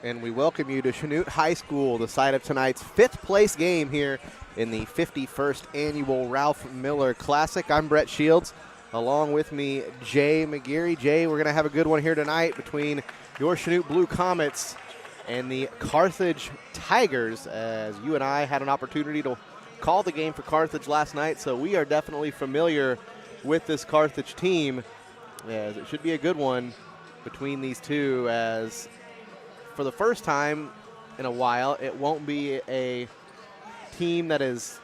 and we welcome you to Chanute High School, the site of tonight's fifth place game here in the 51st annual Ralph Miller Classic. I'm Brett Shields. Along with me, Jay McGeary. Jay, we're going to have a good one here tonight between your Chanute Blue Comets and the Carthage Tigers, as you and I had an opportunity to call the game for Carthage last night, so we are definitely familiar with this Carthage team, as it should be a good one between these two, as for the first time in a while, it won't be a team that is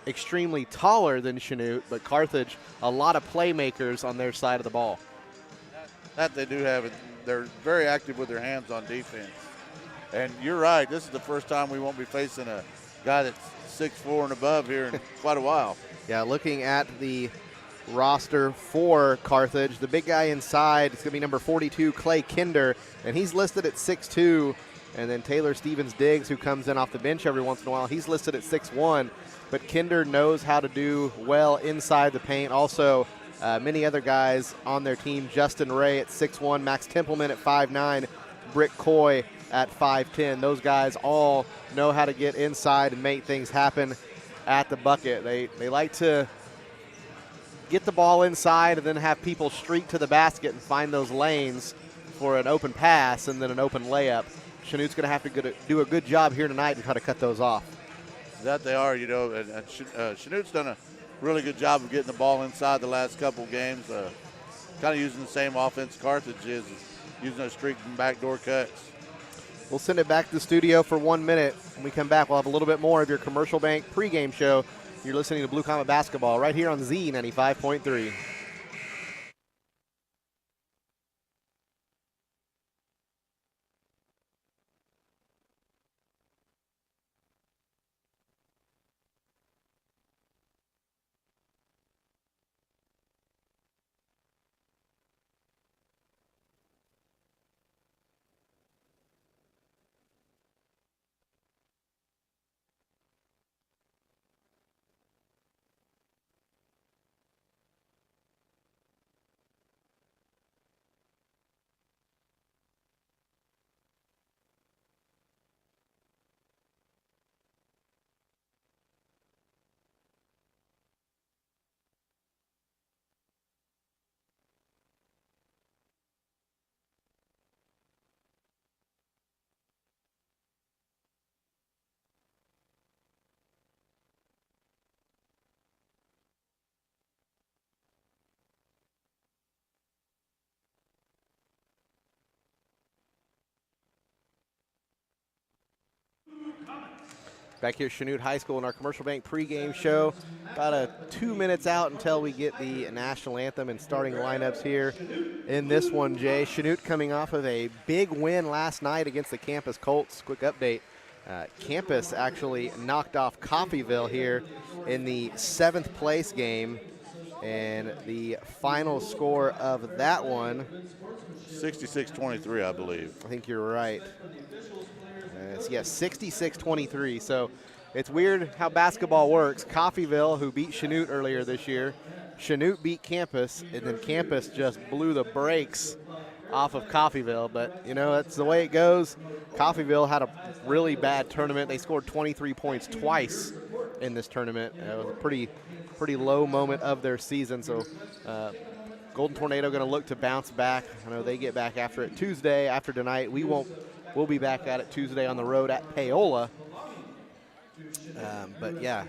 extremely taller than Chanute, but Carthage, a lot of playmakers on their side of the ball. That they do have. They're very active with their hands on defense. And you're right, this is the first time we won't be facing a guy that's 6'4" and above here in quite a while. Yeah, looking at the roster for Carthage, the big guy inside is going to be number 42, Clay Kinder, and he's listed at 6'2", and then Taylor Stevens-Diggs, who comes in off the bench every once in a while, he's listed at 6'1", but Kinder knows how to do well inside the paint. Also, many other guys on their team, Justin Ray at 6'1", Max Templeman at 5'9", Brick Coy at 5'10". Those guys all know how to get inside and make things happen at the bucket. They like to get the ball inside and then have people streak to the basket and find those lanes for an open pass and then an open layup. Chanute's going to have to do a good job here tonight and try to cut those off. That they are, you know, and Chanute's done a really good job of getting the ball inside the last couple games. Kind of using the same offense Carthage is using those streak and backdoor cuts. We'll send it back to the studio for 1 minute. When we come back, we'll have a little bit more of your Commercial Bank pregame show. You're listening to Blue Comet Basketball right here on Z95.3. Back here at Chanute High School in our Commercial Bank pregame show. About 2 minutes out until we get the national anthem and starting lineups here in this one, Jay. Chanute coming off of a big win last night against the Campus Colts. Quick update. Campus actually knocked off Coffeyville here in the 7th place game. And the final score of that one, 66-23, I believe. I think you're right. Yes, 66-23. So it's weird how basketball works. Coffeyville, who beat Chanute earlier this year, Chanute beat Campus, and then Campus just blew the brakes off of Coffeyville. But, you know, that's the way it goes. Coffeyville had a really bad tournament. They scored 23 points twice in this tournament. It was a pretty low moment of their season. So Golden Tornado going to look to bounce back. I know they get back after it Tuesday. After tonight, we'll be back at it Tuesday on the road at Paola. But, yeah,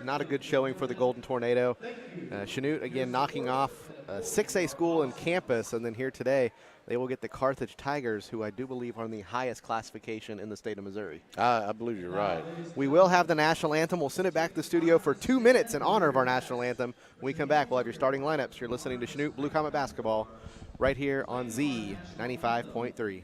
not a good showing for the Golden Tornado. Chanute, again, knocking off a 6A school in Campus, and then here today they will get the Carthage Tigers, who I do believe are in the highest classification in the state of Missouri. I believe you're right. We will have the national anthem. We'll send it back to the studio for 2 minutes in honor of our national anthem. When we come back, we'll have your starting lineups. You're listening to Chanute Blue Comet Basketball right here on Z95.3.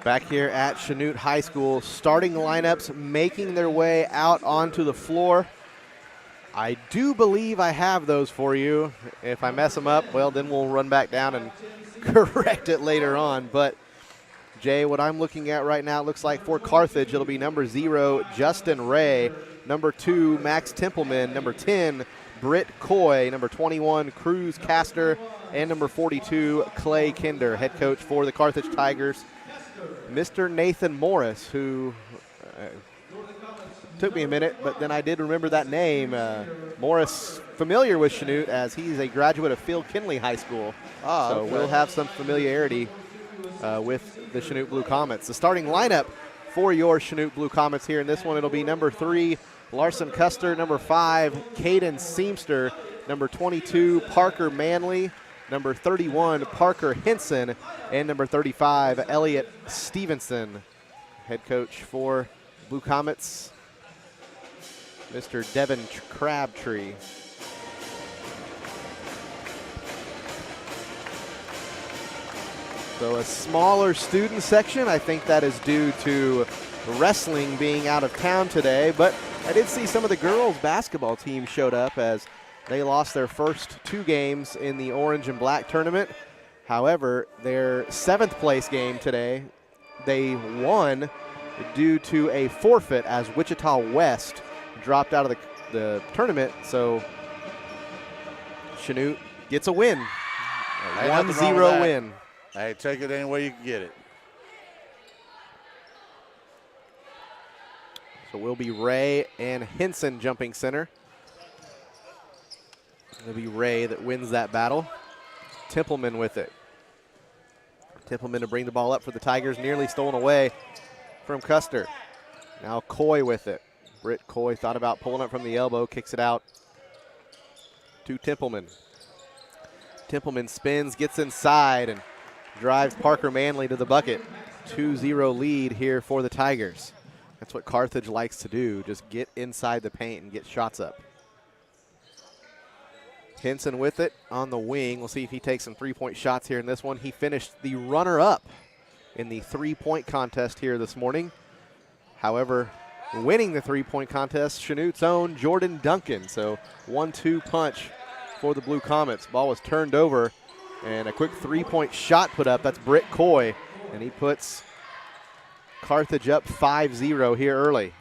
Back here at Chanute High School, starting lineups making their way out onto the floor. I do believe I have those for you. If I mess them up, well, then we'll run back down and correct it later on. But, Jay, what I'm looking at right now, it looks like for Carthage, it'll be number 0, Justin Ray, number 2, Max Templeman, number 10, Britt Coy, number 21, Cruz Castor, and number 42, Clay Kinder, head coach for the Carthage Tigers. Mr. Nathan Morris, who took me a minute, but then I did remember that name. Morris, familiar with Chanute as he's a graduate of Phil Kinley High School. So okay. We'll have some familiarity with the Chanute Blue Comets. The starting lineup for your Chanute Blue Comets here in this one, it'll be number 3, Larson Custer, number 5, Caden Seamster, number 22, Parker Manley, number 31, Parker Henson, and number 35, Elliot Stevenson. Head coach for Blue Comets, Mr. Devin Crabtree. So a smaller student section. I think that is due to wrestling being out of town today, but I did see some of the girls' basketball team showed up as they lost their first 2 games in the orange and black tournament. However, their 7th place game today, they won due to a forfeit as Wichita West dropped out of the tournament. So Chanute gets a win, a 1-0 win. Hey, take it any way you can get it. So we'll be Ray and Henson jumping center. It'll be Ray that wins that battle. Templeman with it. Templeman to bring the ball up for the Tigers, nearly stolen away from Custer. Now Coy with it. Britt Coy thought about pulling up from the elbow, kicks it out to Templeman. Templeman spins, gets inside, and drives Parker Manley to the bucket. 2-0 lead here for the Tigers. That's what Carthage likes to do, just get inside the paint and get shots up. Henson with it on the wing. We'll see if he takes some three-point shots here in this one. He finished the runner-up in the three-point contest here this morning. However, winning the three-point contest, Chanute's own Jordan Duncan. So 1-2 punch for the Blue Comets. Ball was turned over, and a quick three-point shot put up. That's Britt Coy, and he puts Carthage up 5-0 here early.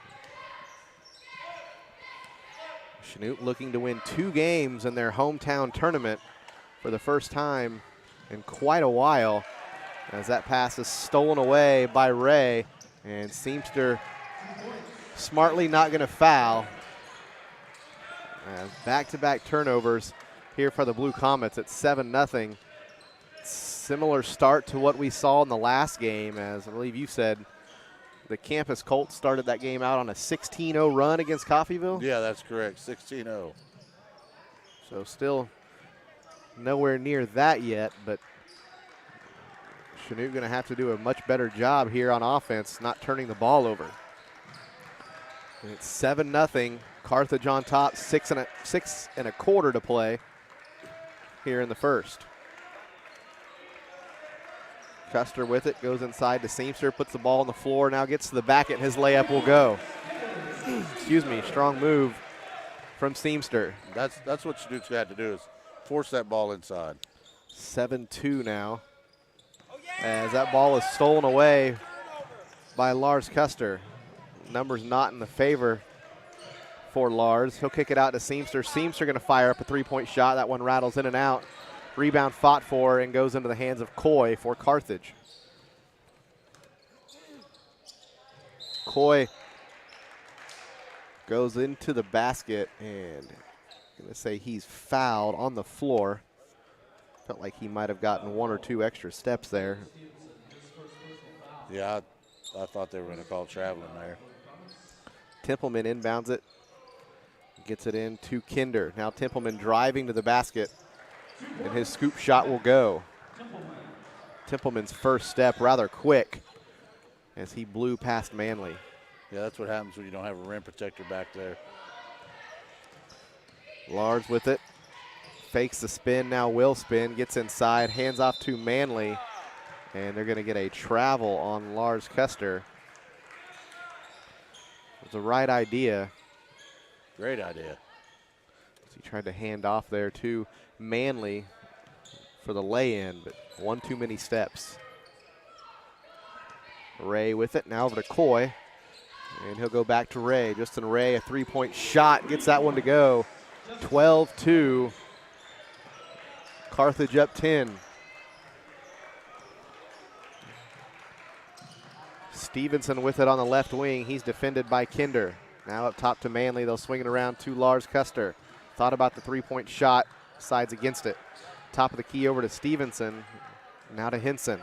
Chanute looking to win 2 games in their hometown tournament for the first time in quite a while, as that pass is stolen away by Ray, and Seamster smartly not going to foul. Back-to-back turnovers here for the Blue Comets at 7-0. Similar start to what we saw in the last game, as I believe you said the Campus Colts started that game out on a 16-0 run against Coffeyville. Yeah, that's correct, 16-0. So still nowhere near that yet, but Chanute going to have to do a much better job here on offense, not turning the ball over. And it's 7-0. Carthage on top, 6 and a quarter to play here in the first. Custer with it, goes inside to Seamster, puts the ball on the floor, now gets to the basket, his layup will go. Excuse me, strong move from Seamster. That's what Chanute's got to do, is force that ball inside. 7-2 now, as that ball is stolen away by Lars Custer. Numbers not in the favor for Lars. He'll kick it out to Seamster. Seamster going to fire up a three-point shot. That one rattles in and out. Rebound fought for and goes into the hands of Coy for Carthage. Coy goes into the basket, and I'm going to say he's fouled on the floor. Felt like he might have gotten 1 or 2 extra steps there. Yeah, I thought they were going to call traveling there. Templeman inbounds it, gets it in to Kinder. Now Templeman driving to the basket, and his scoop shot will go. Templeman's first step rather quick as he blew past Manley. Yeah, that's what happens when you don't have a rim protector back there. Lars with it, fakes the spin, now will spin, gets inside, hands off to Manley, And they're going to get a travel on Lars Custer. It's the right idea. Great idea. So he tried to hand off there to Manley for the lay-in, but one too many steps. Ray with it, now over to Coy. And he'll go back to Ray. Justin Ray, a three-point shot, gets that one to go. 12-2. Carthage up 10. Stevenson with it on the left wing. He's defended by Kinder. Now up top to Manley. They'll swing it around to Lars Custer. Thought about the three-point shot. Sides against it. Top of the key over to Stevenson. Now to Henson.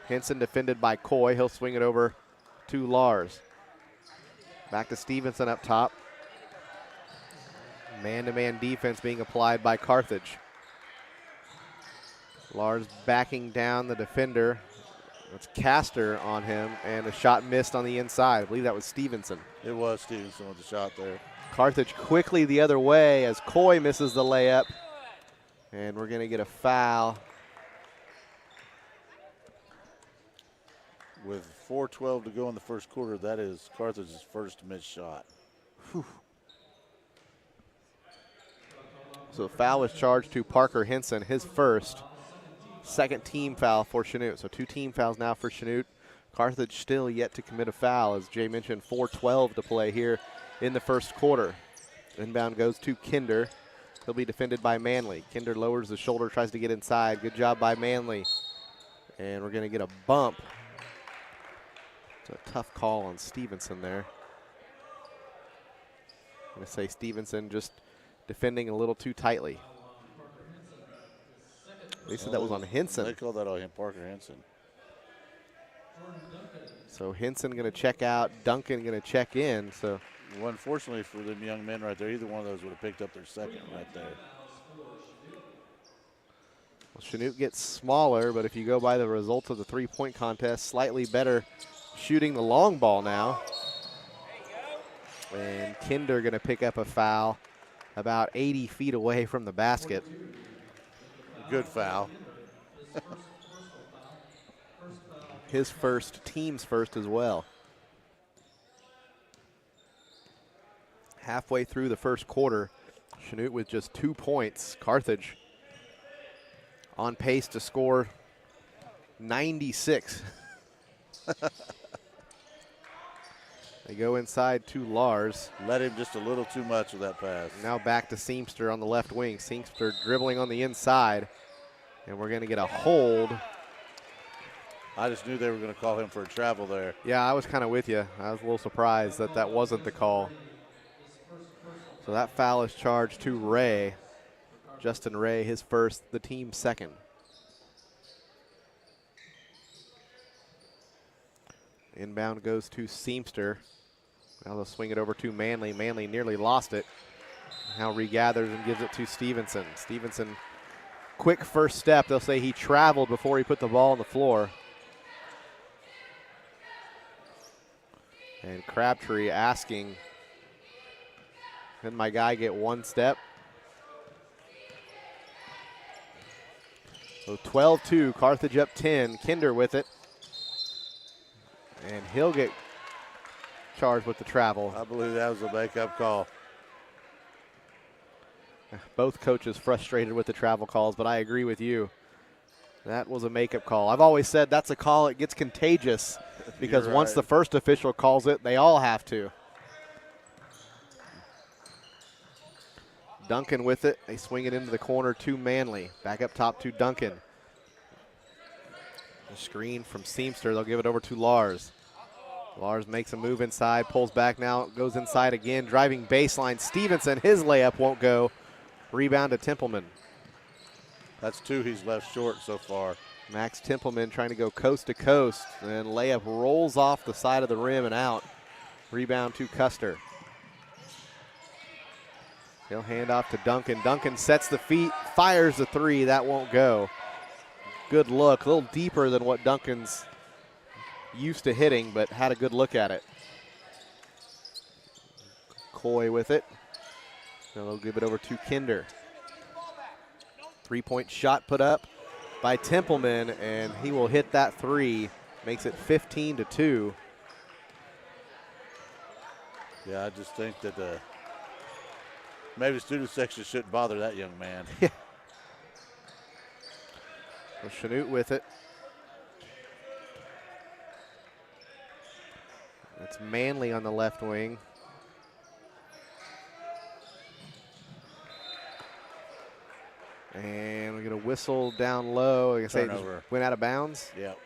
Henson defended by Coy. He'll swing it over to Lars. Back to Stevenson up top. Man-to-man defense being applied by Carthage. Lars backing down the defender. It's Castor on him, and a shot missed on the inside. I believe that was Stevenson. It was Stevenson with the shot there. Carthage quickly the other way as Coy misses the layup. And we're going to get a foul. With 4:12 to go in the first quarter, that is Carthage's first missed shot. Whew. So a foul was charged to Parker Henson, his first. Second team foul for Chanute. So 2 team fouls now for Chanute. Carthage still yet to commit a foul. As Jay mentioned, 4:12 to play here in the first quarter. Inbound goes to Kinder. He'll be defended by Manley. Kinder lowers the shoulder, tries to get inside. Good job by Manley. And we're going to get a bump. It's a tough call on Stevenson there. I'm going to say Stevenson just defending a little too tightly. They said that was on Henson. They called that on him, Parker Henson. So Henson going to check out, Duncan going to check in. So, well, unfortunately for them young men right there, either one of those would have picked up their second right there. Well, Chanute gets smaller, but if you go by the results of the three-point contest, slightly better shooting the long ball now. And Kinder going to pick up a foul about 80 feet away from the basket. Good foul. His first, team's first as well. Halfway through the first quarter, Chanute with just 2 points. Carthage on pace to score 96. They go inside to Lars. Let him just a little too much with that pass. Now back to Seamster on the left wing. Seamster dribbling on the inside. And we're going to get a hold. I just knew they were going to call him for a travel there. Yeah, I was kind of with you. I was a little surprised that that wasn't the call. So that foul is charged to Ray. Justin Ray, his first, the team's second. Inbound goes to Seamster. Now they'll swing it over to Manley. Manley nearly lost it. Now regathers and gives it to Stevenson. Stevenson, quick first step. They'll say he traveled before he put the ball on the floor. And Crabtree asking, can my guy get one step? So 12-2, Carthage up 10. Kinder with it. And he'll get charged with the travel. I believe that was a make-up call. Both coaches frustrated with the travel calls, but I agree with you. That was a make-up call. I've always said that's a call, it gets contagious because You're once right. the first official calls it, they all have to. Duncan with it. They swing it into the corner to Manley. Back up top to Duncan. The screen from Seamster. They'll give it over to Lars. Lars makes a move inside, pulls back now, goes inside again, driving baseline. Stevenson, his layup won't go. Rebound to Templeman. That's 2 he's left short so far. Max Templeman trying to go coast to coast, and layup rolls off the side of the rim and out. Rebound to Custer. He'll hand off to Duncan. Duncan sets the feet, fires the three. That won't go. Good look, a little deeper than what Duncan's used to hitting, but had a good look at it. Coy with it. Now they'll give it over to Kinder. Three-point shot put up. by Templeman, and he will hit that three. Makes it 15-2. Yeah, I just think that maybe the student section shouldn't bother that young man. Yeah. Well, Chanute with it. It's Manley on the left wing. And we're going to whistle down low. Like I say, it just went out of bounds. Yep.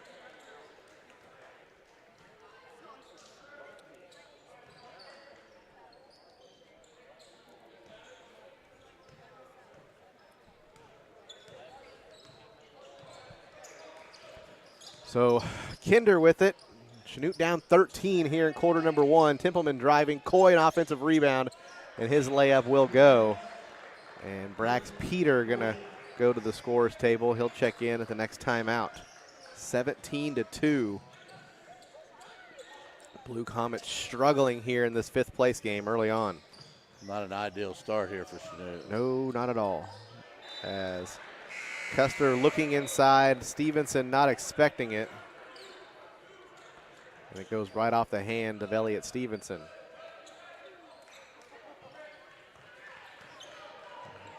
So Kinder with it. Chanute down 13 here in quarter number one. Templeman driving. Coy an offensive rebound, and his layup will go. And Brax Peter going to go to the scorer's table. He'll check in at the next timeout. 17-2. Blue Comets struggling here in this fifth place game early on. Not an ideal start here for Chanute. No, not at all. As Custer looking inside, Stevenson not expecting it. And it goes right off the hand of Elliott Stevenson.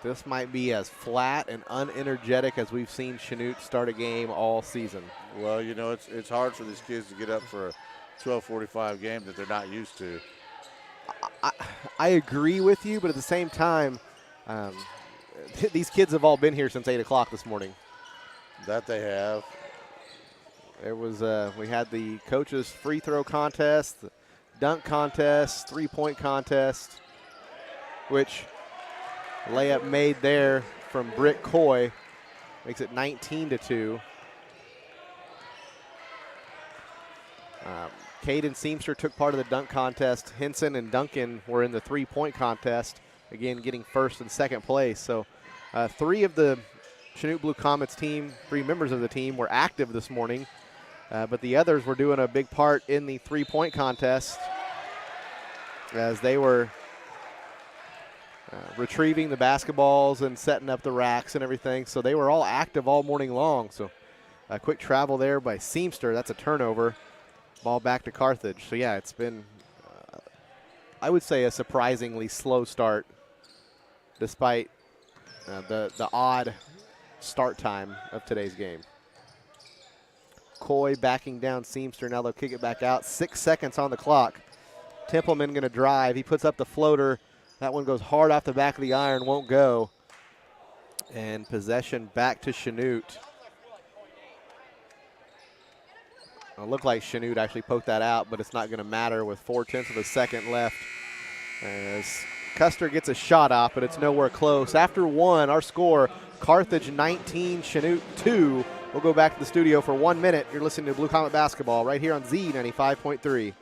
This might be as flat and unenergetic as we've seen Chanute start a game all season. Well, you know, it's hard for these kids to get up for a 12:45 game that they're not used to. I agree with you, but at the same time, these kids have all been here since 8 o'clock this morning. That they have. There was we had the coaches' free throw contest, the dunk contest, three-point contest, which layup made there from Britt Coy makes it 19-2. Caden Seamster took part of the dunk contest. Henson and Duncan were in the three-point contest, again getting first and second place. So three of the Chanute Blue Comets team, three members of the team were active this morning, but the others were doing a big part in the three-point contest as they were retrieving the basketballs and setting up the racks and everything. So they were all active all morning long. So a quick travel there by Seamster. That's a turnover. Ball back to Carthage. So, yeah, it's been, I would say, a surprisingly slow start despite the odd start time of today's game. Coy backing down Seamster. Now they'll kick it back out. 6 seconds on the clock. Templeman going to drive. He puts up the floater. That one goes hard off the back of the iron, won't go. And possession back to Chanute. It looked like Chanute actually poked that out, but it's not going to matter with 0.4 of a second left. As Custer gets a shot off, but it's nowhere close. After one, our score, Carthage 19, Chanute 2. We'll go back to the studio for 1 minute. You're listening to Blue Comet Basketball right here on Z95.3.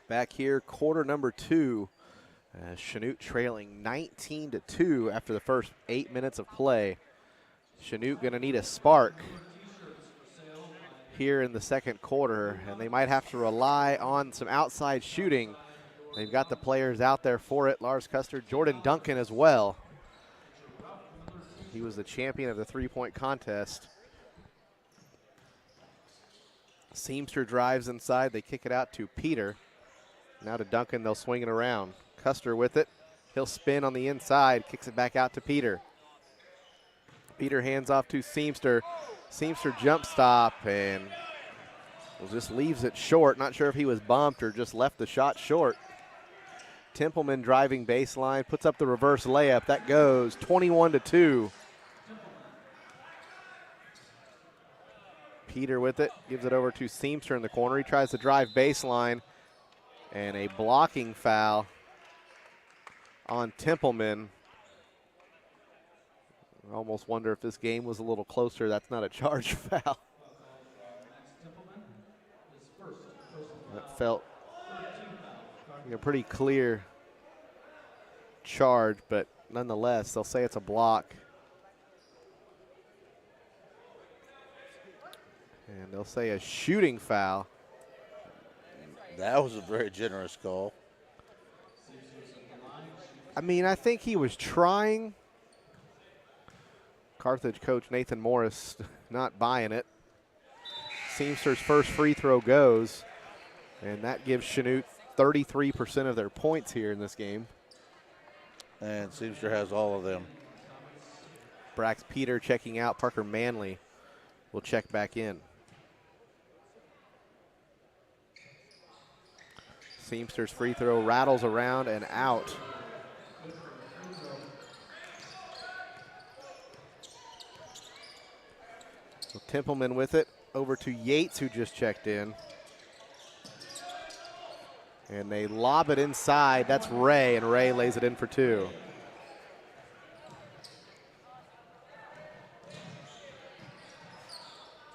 Back here, quarter number two. Chanute trailing 19-2 after the first 8 minutes of play. Chanute going to need a spark here in the second quarter, and they might have to rely on some outside shooting. They've got the players out there for it. Lars Custer, Jordan Duncan as well. He was the champion of the three-point contest. Seamster drives inside. They kick it out to Peter. Now to Duncan. They'll swing it around. Custer with it. He'll spin on the inside. Kicks it back out to Peter. Peter hands off to Seamster. Seamster jump stop and just leaves it short. Not sure if he was bumped or just left the shot short. Templeman driving baseline, puts up the reverse layup. That goes 21-2. Peter with it, gives it over to Seamster in the corner. He tries to drive baseline, and a blocking foul on Templeman. I almost wonder if this game was a little closer. That's not a charge foul. That felt like a pretty clear charge, but nonetheless, they'll say it's a block. And they'll say a shooting foul. That was a very generous call. I mean, I think he was trying. Carthage coach Nathan Morris not buying it. Seamster's first free throw goes, and that gives Chanute 33% of their points here in this game. And Seamster has all of them. Brax Peter checking out. Parker Manley will check back in. Seamster's free throw rattles around and out. So Templeman with it, over to Yates, who just checked in. And they lob it inside. That's Ray, and Ray lays it in for two.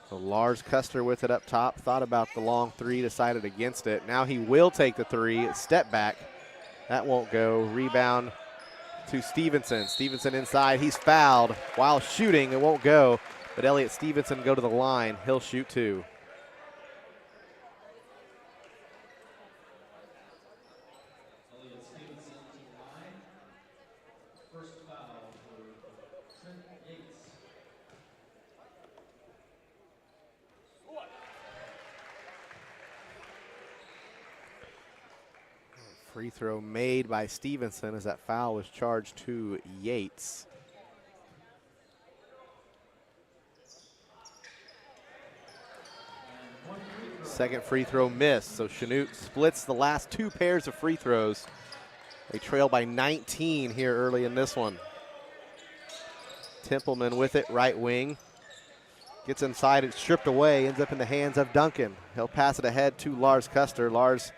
So Lars Custer with it up top. Thought about the long three, decided against it. Now he will take the three. Step back. That won't go. Rebound to Stevenson. Stevenson inside. He's fouled while shooting. It won't go. But Elliott Stevenson go to the line. He'll shoot two. Free throw made by Stevenson as that foul was charged to Yates. Second free throw missed, so Chanute splits the last two pairs of free throws. They trail by 19 here early in this one. Templeman with it, right wing. Gets inside, it's stripped away, ends up in the hands of Duncan. He'll pass it ahead to Lars Custer. Lars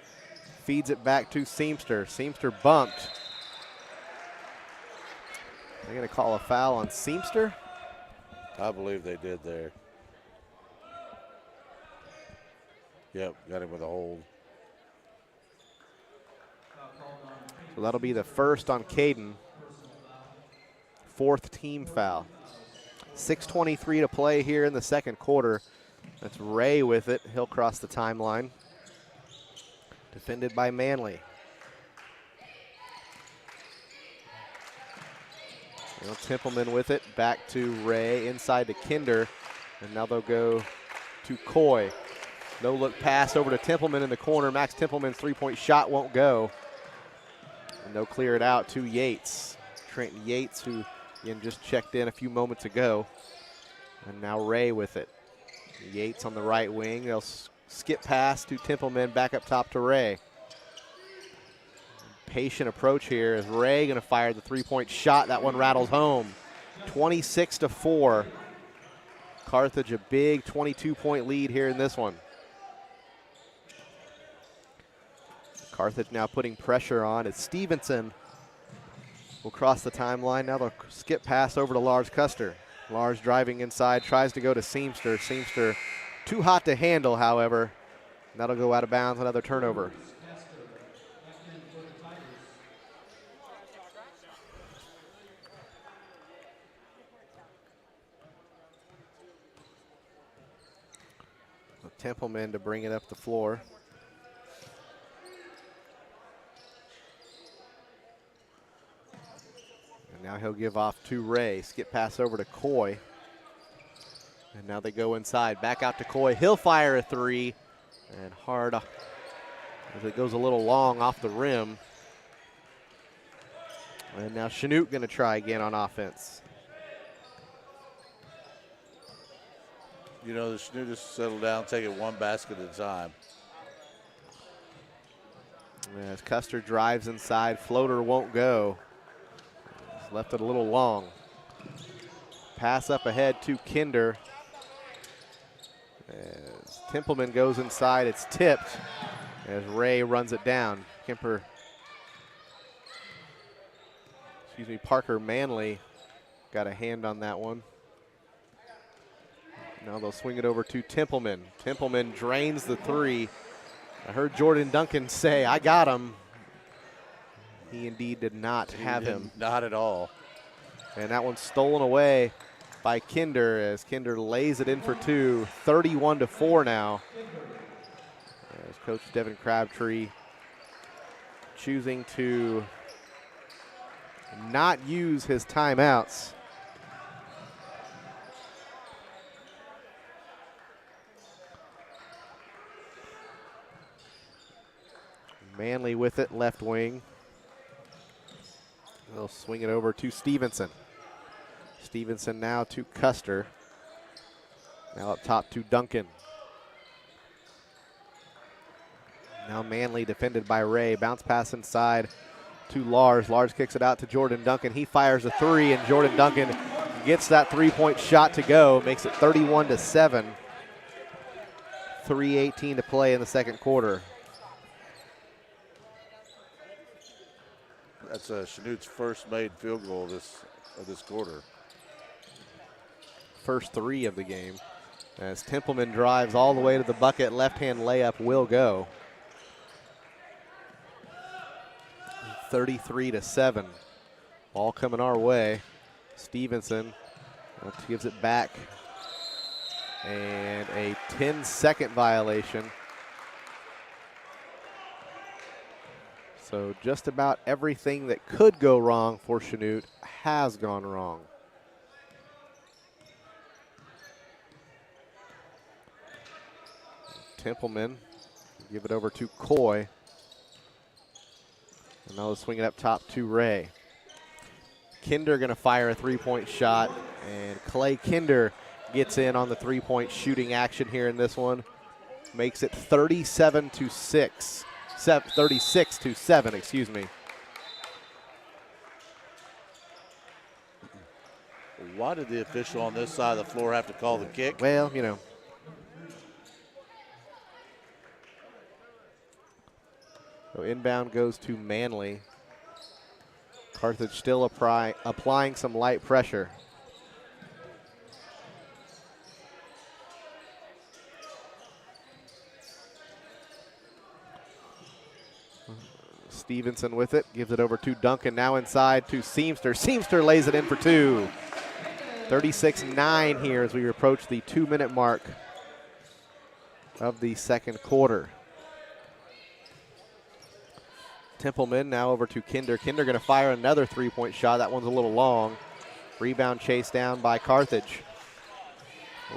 feeds it back to Seamster. Seamster bumped. They're going to call a foul on Seamster. I believe they did there. Yep, got him with a hold. So that'll be the first on Caden. Fourth team foul. 6:23 to play here in the second quarter. That's Ray with it. He'll cross the timeline. Defended by Manley. Well, Templeman with it. Back to Ray. Inside to Kinder. And now they'll go to Coy. No look pass over to Templeman in the corner. Max Templeman's three-point shot won't go. And they'll clear it out to Yates. Trenton Yates, who again just checked in a few moments ago. And now Ray with it. Yates on the right wing. They'll skip pass to Templeman, back up top to Ray. Patient approach here as Ray going to fire the three-point shot. That one rattles home. 26-4. Carthage a big 22-point lead here in this one. Carthage now putting pressure on as Stevenson will cross the timeline. Now they'll skip pass over to Lars Custer. Lars driving inside, tries to go to Seamster. Seamster too hot to handle, however. And that'll go out of bounds, another turnover. Templeman to bring it up the floor. And now he'll give off to Ray. Skip pass over to Coy. And now they go inside. Back out to Coy. He'll fire a three. And hard as it goes a little long off the rim. And now Chanute going to try again on offense. You know, the Chanute just settled down, take it one basket at a time. As Custer drives inside, floater won't go. He's left it a little long. Pass up ahead to Kinder. As Templeman goes inside, it's tipped as Ray runs it down. Parker Manley got a hand on that one. Now they'll swing it over to Templeman. Templeman drains the three. I heard Jordan Duncan say, I got him. He indeed did not have him. Not at all. And that one's stolen away by Kinder as Kinder lays it in for two. 31-4 now. As Coach Devin Crabtree choosing to not use his timeouts. Manley with it, left wing. They'll swing it over to Stevenson. Stevenson now to Custer. Now up top to Duncan. Now Manley defended by Ray. Bounce pass inside to Lars. Lars kicks it out to Jordan Duncan. He fires a three, and Jordan Duncan gets that three-point shot to go. Makes it 31-7. 3:18 to play in the second quarter. That's Chanute's first made field goal of this quarter. First three of the game. As Templeman drives all the way to the bucket, left-hand layup will go. 33-7. Ball coming our way. Stevenson gives it back. And a 10-second violation. So just about everything that could go wrong for Chanute has gone wrong. Templeman give it over to Coy. And now they'll swing it up top to Ray. Kinder going to fire a three-point shot, and Clay Kinder gets in on the three-point shooting action here in this one. Makes it 36-7, excuse me. Why did the official on this side of the floor have to call the kick? Well, you know. So inbound goes to Manley. Carthage still applying some light pressure. Stevenson with it, gives it over to Duncan, now inside to Seamster. Seamster lays it in for two. 36-9 here as we approach the 2-minute mark of the second quarter. Templeman now over to Kinder. Kinder going to fire another three-point shot. That one's a little long. Rebound chased down by Carthage.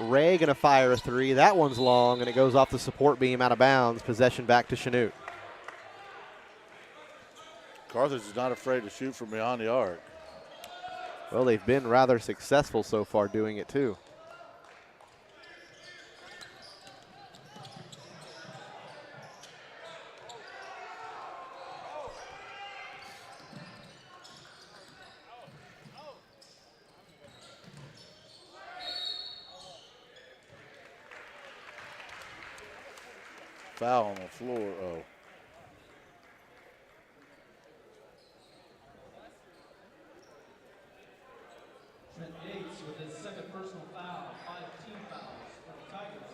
Ray going to fire a three. That one's long, and it goes off the support beam out of bounds. Possession back to Chanute. Carthage is not afraid to shoot from beyond the arc. Well, they've been rather successful so far doing it too. Foul on the floor. Oh. Trent Yates with his second personal foul, 5 team fouls for the Tigers.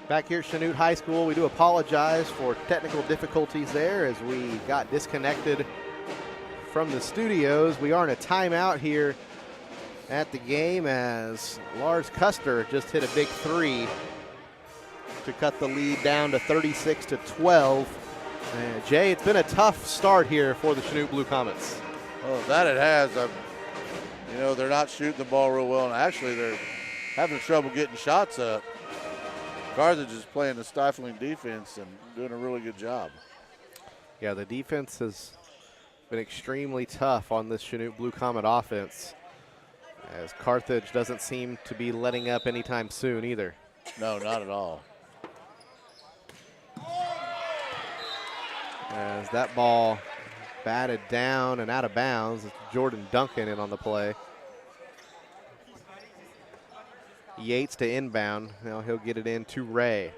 Back here at Chanute High School, we do apologize for technical difficulties there as we got disconnected from the studios. We are in a timeout here at the game as Lars Custer just hit a big three to cut the lead down to 36-12. Jay, it's been a tough start here for the Chanute Blue Comets. Oh, that it has. You know, they're not shooting the ball real well, and actually they're having trouble getting shots up. Carthage is playing a stifling defense and doing a really good job. Yeah, the defense has been extremely tough on this Chanute Blue Comet offense, as Carthage doesn't seem to be letting up anytime soon either. No, not at all. As that ball batted down and out of bounds, it's Jordan Duncan in on the play. Yates to inbound. Now he'll get it in to Ray.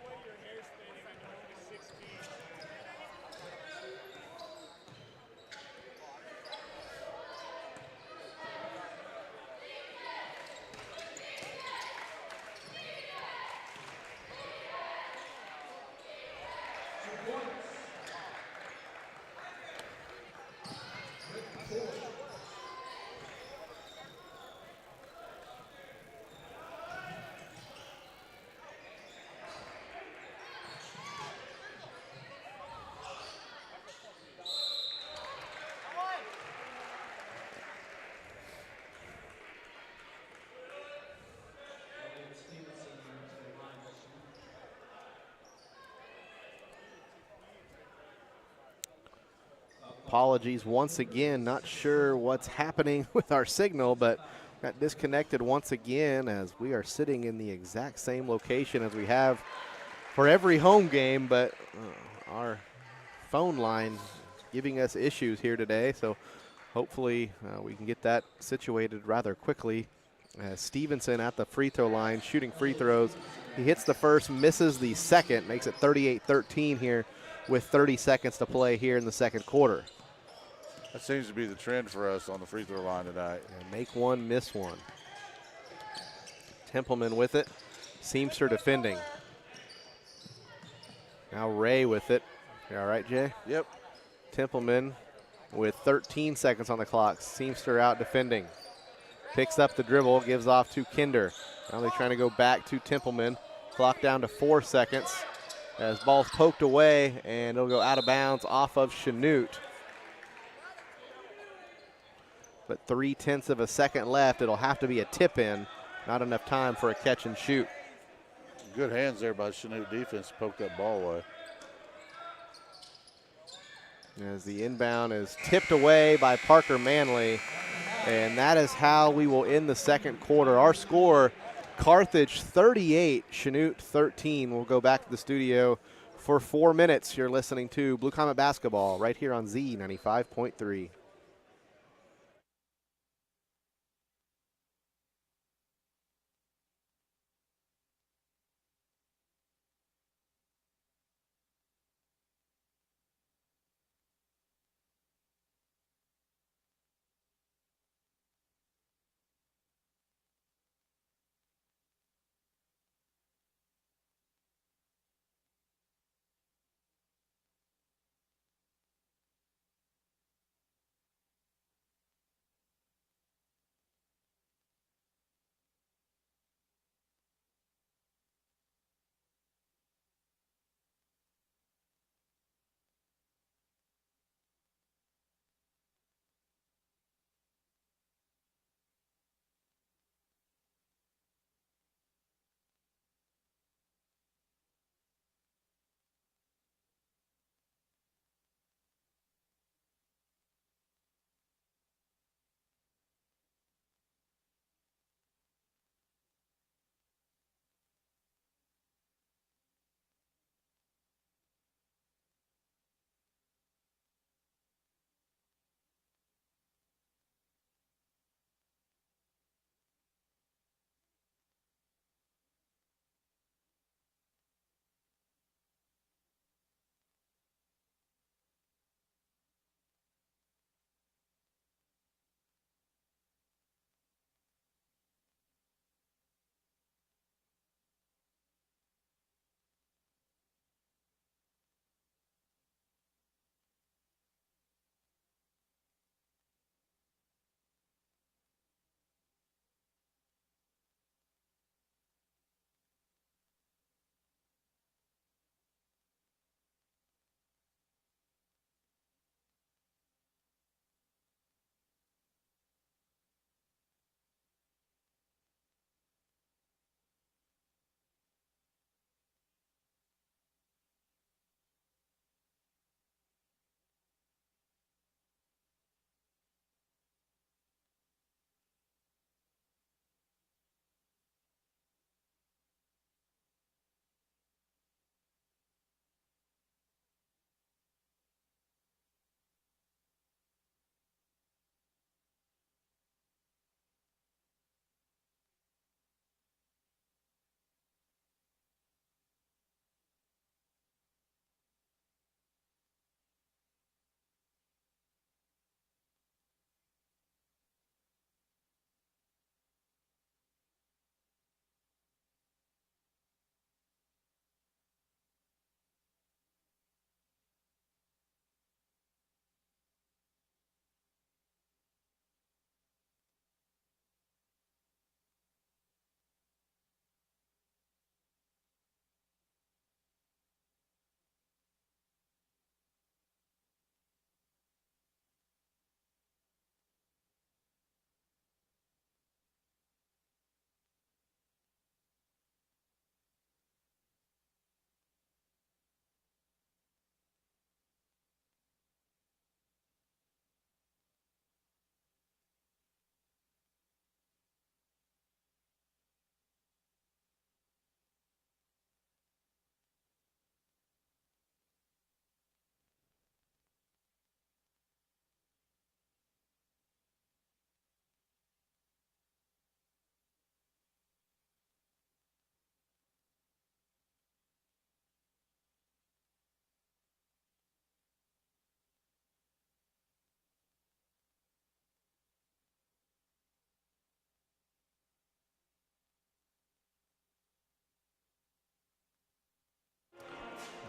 Apologies once again, not sure what's happening with our signal, but got disconnected once again as we are sitting in the exact same location as we have for every home game, but our phone line giving us issues here today, so hopefully we can get that situated rather quickly. Stevenson at the free throw line shooting free throws. He hits the first, misses the second, makes it 38-13 here with 30 seconds to play here in the second quarter. That seems to be the trend for us on the free throw line tonight. And make one, miss one. Templeman with it. Seamster defending. Now Ray with it. You all right, Jay? Yep. Templeman with 13 seconds on the clock. Seamster out defending. Picks up the dribble, gives off to Kinder. Now they're trying to go back to Templeman. Clock down to 4 seconds as ball's poked away, and it'll go out of bounds off of Chanute. But 0.3 of a second left. It'll have to be a tip in. Not enough time for a catch and shoot. Good hands there by Chanute defense to poke that ball away. As the inbound is tipped away by Parker Manley. And that is how we will end the second quarter. Our score, Carthage 38, Chanute 13. We'll go back to the studio for 4 minutes. You're listening to Blue Comet Basketball right here on Z95.3.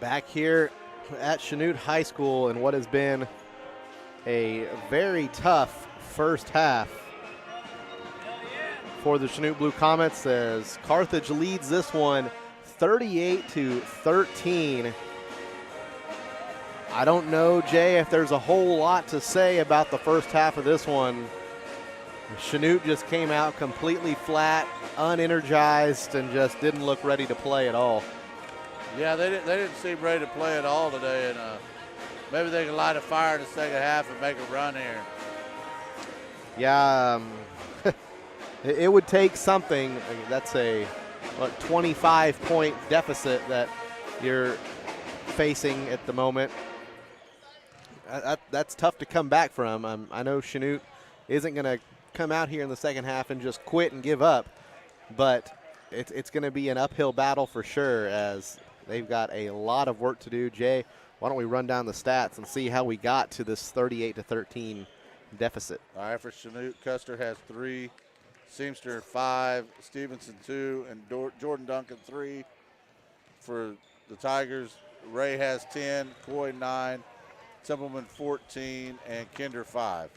Back here at Chanute High School in what has been a very tough first half for the Chanute Blue Comets as Carthage leads this one 38-13. I don't know, Jay, if there's a whole lot to say about the first half of this one. Chanute just came out completely flat, unenergized, and just didn't look ready to play at all. Yeah, they didn't seem ready to play at all today, and maybe they can light a fire in the second half and make a run here. Yeah, it would take something. That's a 25-point deficit that you're facing at the moment. That's tough to come back from. I know Chanute isn't going to come out here in the second half and just quit and give up, but it's going to be an uphill battle for sure as they've got a lot of work to do. Jay, why don't we run down the stats and see how we got to this 38-13 deficit? All right, for Chanute, Custer has 3, Seamster 5, Stevenson 2, and Jordan Duncan 3. For the Tigers, Ray has 10, Coy 9, Templeman 14, and Kinder 5.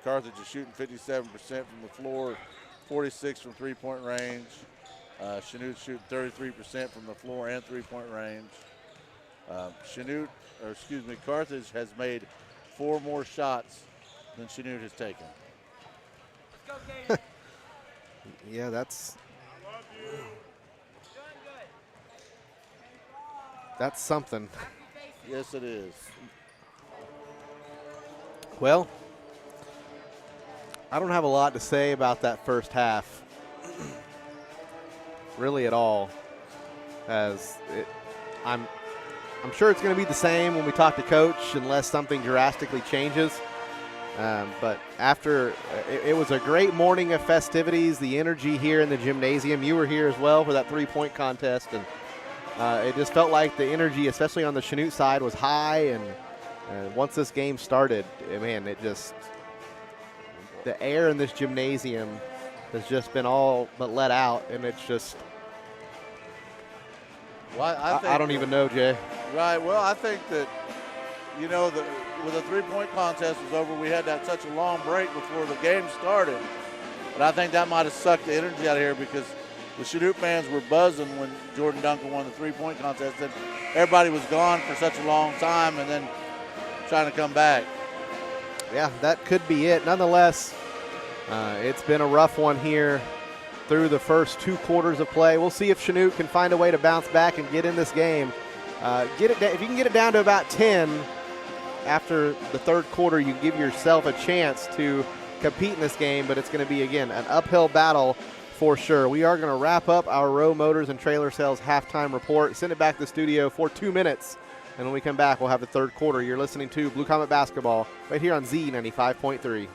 Carthage is shooting 57% from the floor, 46 from three-point range. Chanute's shooting 33% from the floor and three-point range. Carthage has made 4 more shots than Chanute has taken. Yeah, that's something. Yes, it is. Well, I don't have a lot to say about that first half, really at all. I'm sure it's going to be the same when we talk to Coach, unless something drastically changes. But after it was a great morning of festivities, the energy here in the gymnasium. You were here as well for that three-point contest, and it just felt like the energy, especially on the Chanute side, was high. And once this game started, man, the air in this gymnasium has just been all but let out, and it's just. Well, I don't even know, Jay. Right. Well, I think that, when the three-point contest was over, we had such a long break before the game started. But I think that might have sucked the energy out of here because the Chanute fans were buzzing when Jordan Duncan won the three-point contest. And everybody was gone for such a long time and then trying to come back. Yeah, that could be it. Nonetheless, it's been a rough one here through the first 2 quarters of play. We'll see if Chanute can find a way to bounce back and get in this game. If you can get it down to about 10 after the third quarter, you give yourself a chance to compete in this game, but it's going to be, again, an uphill battle for sure. We are going to wrap up our Row Motors and Trailer Sales halftime report, send it back to the studio for 2 minutes, and when we come back, we'll have the third quarter. You're listening to Blue Comet Basketball right here on Z95.3.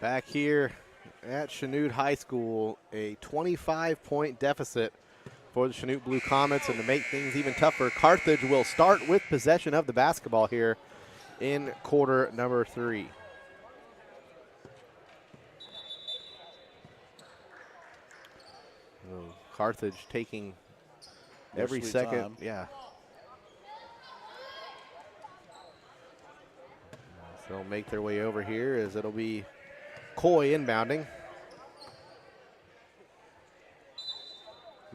Back here at Chanute High School, a 25-point deficit for the Chanute Blue Comets, and to make things even tougher, Carthage will start with possession of the basketball here in quarter number 3. Carthage taking every second. Time. Yeah. So they'll make their way over here as it'll be Coy inbounding.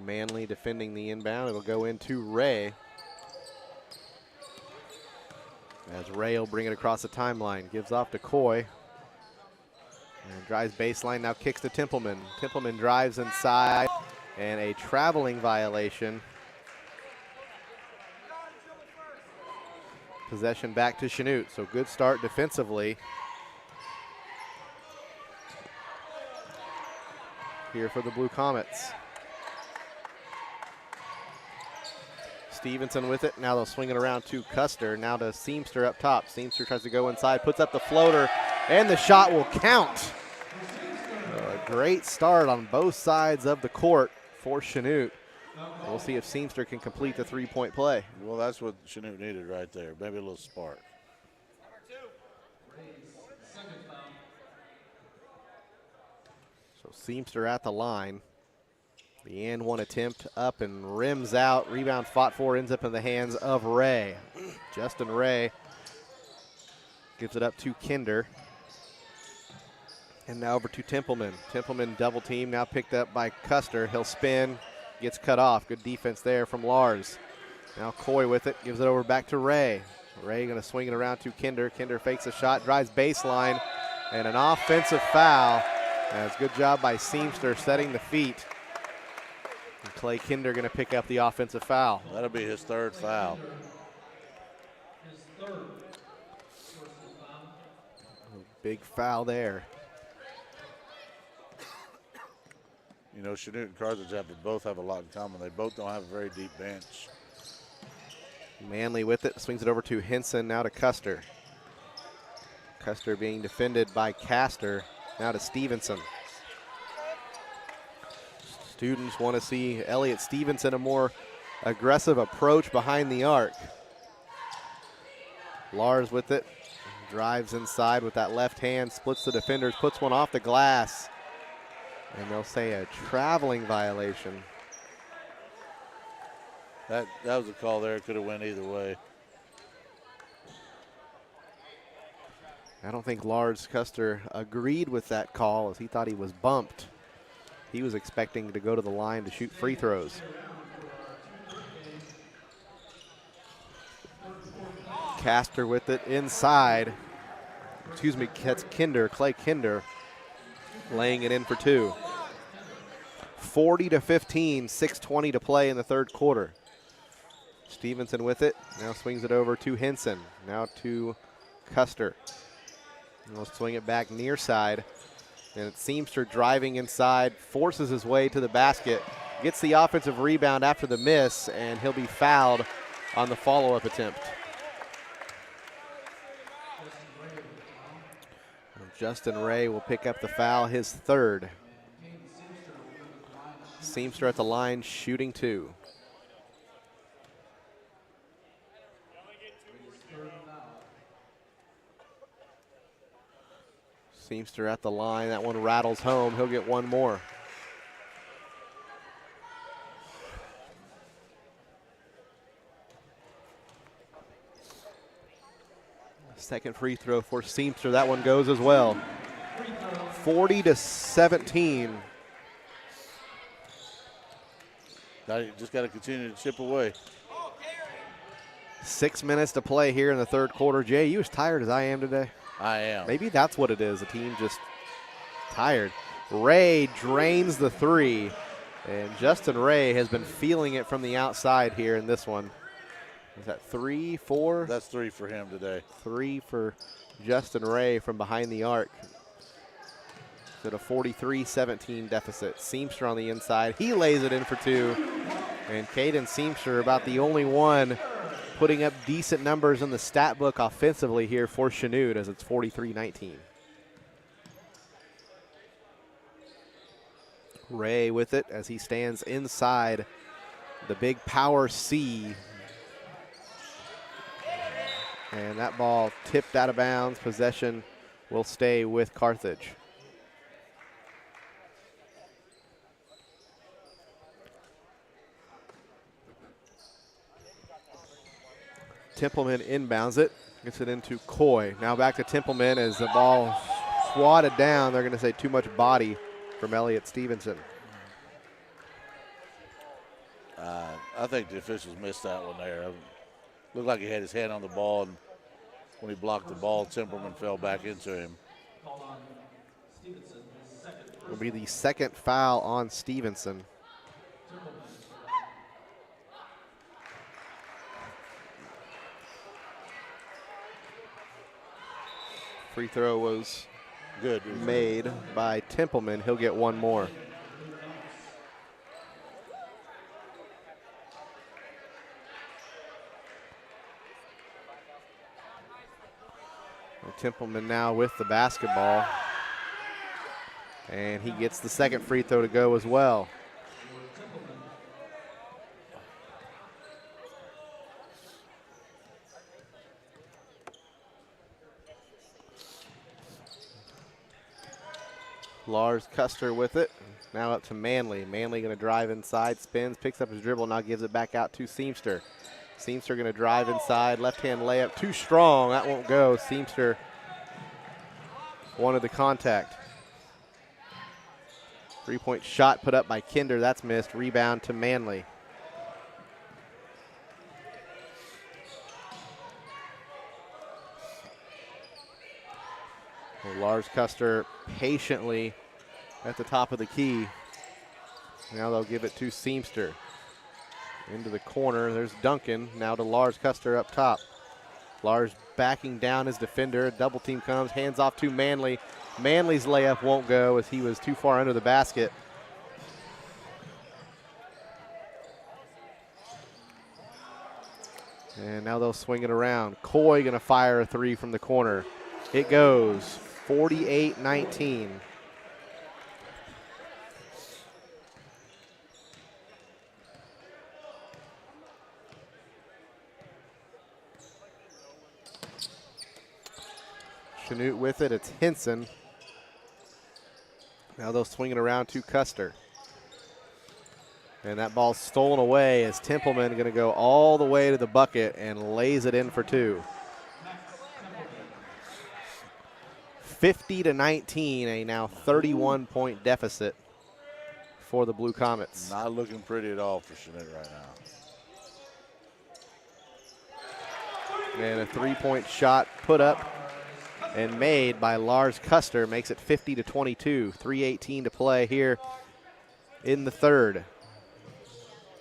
Manley defending the inbound. It'll go into Ray. As Ray will bring it across the timeline. Gives off to Coy. And drives baseline, now kicks to Templeman. Templeman drives inside, and a traveling violation. Possession back to Chanute, so good start defensively here for the Blue Comets. Stevenson with it, now they'll swing it around to Custer, now to Seamster up top. Seamster tries to go inside, puts up the floater, and the shot will count. A great start on both sides of the court for Chanute. We'll see if Seamster can complete the three-point play. Well, that's what Chanute needed right there. Maybe a little spark. So Seamster at the line. The and one attempt up and rims out. Rebound fought for, ends up in the hands of Ray. Justin Ray gives it up to Kinder. And now over to Templeman. Templeman double team, now picked up by Custer. He'll spin, gets cut off. Good defense there from Lars. Now Coy with it, gives it over back to Ray. Ray gonna swing it around to Kinder. Kinder fakes a shot, drives baseline, and an offensive foul. That's a good job by Seamster setting the feet. And Clay Kinder gonna pick up the offensive foul. That'll be his third foul. His third. Big foul there. You know, Chanute and Carthage both have a lot in common. They both don't have a very deep bench. Manley with it, swings it over to Henson, now to Custer. Custer being defended by Castor, now to Stevenson. Students want to see Elliott Stevenson a more aggressive approach behind the arc. Lars with it, drives inside with that left hand, splits the defenders, puts one off the glass. And they'll say a traveling violation. That was a call there. It could have went either way. I don't think Lars Custer agreed with that call as he thought he was bumped. He was expecting to go to the line to shoot free throws. Castor with it inside. Excuse me, that's Kinder, Clay Kinder, laying it in for two. 40-15, 6:20 to play in the third quarter. Stevenson with it, now swings it over to Henson, now to Custer. And we'll swing it back near side, and it's Seamster driving inside, forces his way to the basket, gets the offensive rebound after the miss, and he'll be fouled on the follow-up attempt. Justin Ray will pick up the foul, his third. Seamster at the line, shooting two. Seamster at the line, that one rattles home, he'll get one more. Second free throw for Seamster, that one goes as well. 40-17. Now you just got to continue to chip away. 6 minutes to play here in the third quarter. Jay, you as tired as I am today? I am. Maybe that's what it is, the team just tired. Ray drains the three, and Justin Ray has been feeling it from the outside here in this one. Is that 3, 4? That's 3 for him today. 3 for Justin Ray from behind the arc. It's at a 43-17 deficit. Seamster on the inside. He lays it in for two. And Caden Seamster about the only one putting up decent numbers in the stat book offensively here for Chanute as it's 43-19. Ray with it as he stands inside the big power C. And that ball tipped out of bounds. Possession will stay with Carthage. Templeman inbounds it, gets it into Coy. Now back to Templeman as the ball swatted down. They're going to say too much body from Elliott Stevenson. I think the officials missed that one there. Looked like he had his hand on the ball, and when he blocked the ball, Templeman fell back into him. Will be the second foul on Stevenson. Free throw was good made by Templeman. He'll get one more. Templeman now with the basketball. And he gets the second free throw to go as well. Lars Custer with it. Now up to Manley. Manley going to drive inside, spins, picks up his dribble, now gives it back out to Seamster. Seamster going to drive inside, left-hand layup, too strong. That won't go. Seamster wanted the contact. Three-point shot put up by Kinder. That's missed. Rebound to Manley. Well, Lars Custer patiently at the top of the key. Now they'll give it to Seamster. Into the corner. There's Duncan. Now to Lars Custer up top. Lars backing down his defender. Double team comes. Hands off to Manley. Manley's layup won't go as he was too far under the basket. And now they'll swing it around. Coy going to fire a three from the corner. It goes 48-19. Chanute with it. It's Henson. Now they'll swing it around to Custer. And that ball's stolen away as Templeman going to go all the way to the bucket and lays it in for two. 50-19, a now 31-point deficit for the Blue Comets. Not looking pretty at all for Chanute right now. And a three-point shot put up and made by Lars Custer makes it 50-22. 3:18 to play here in the third.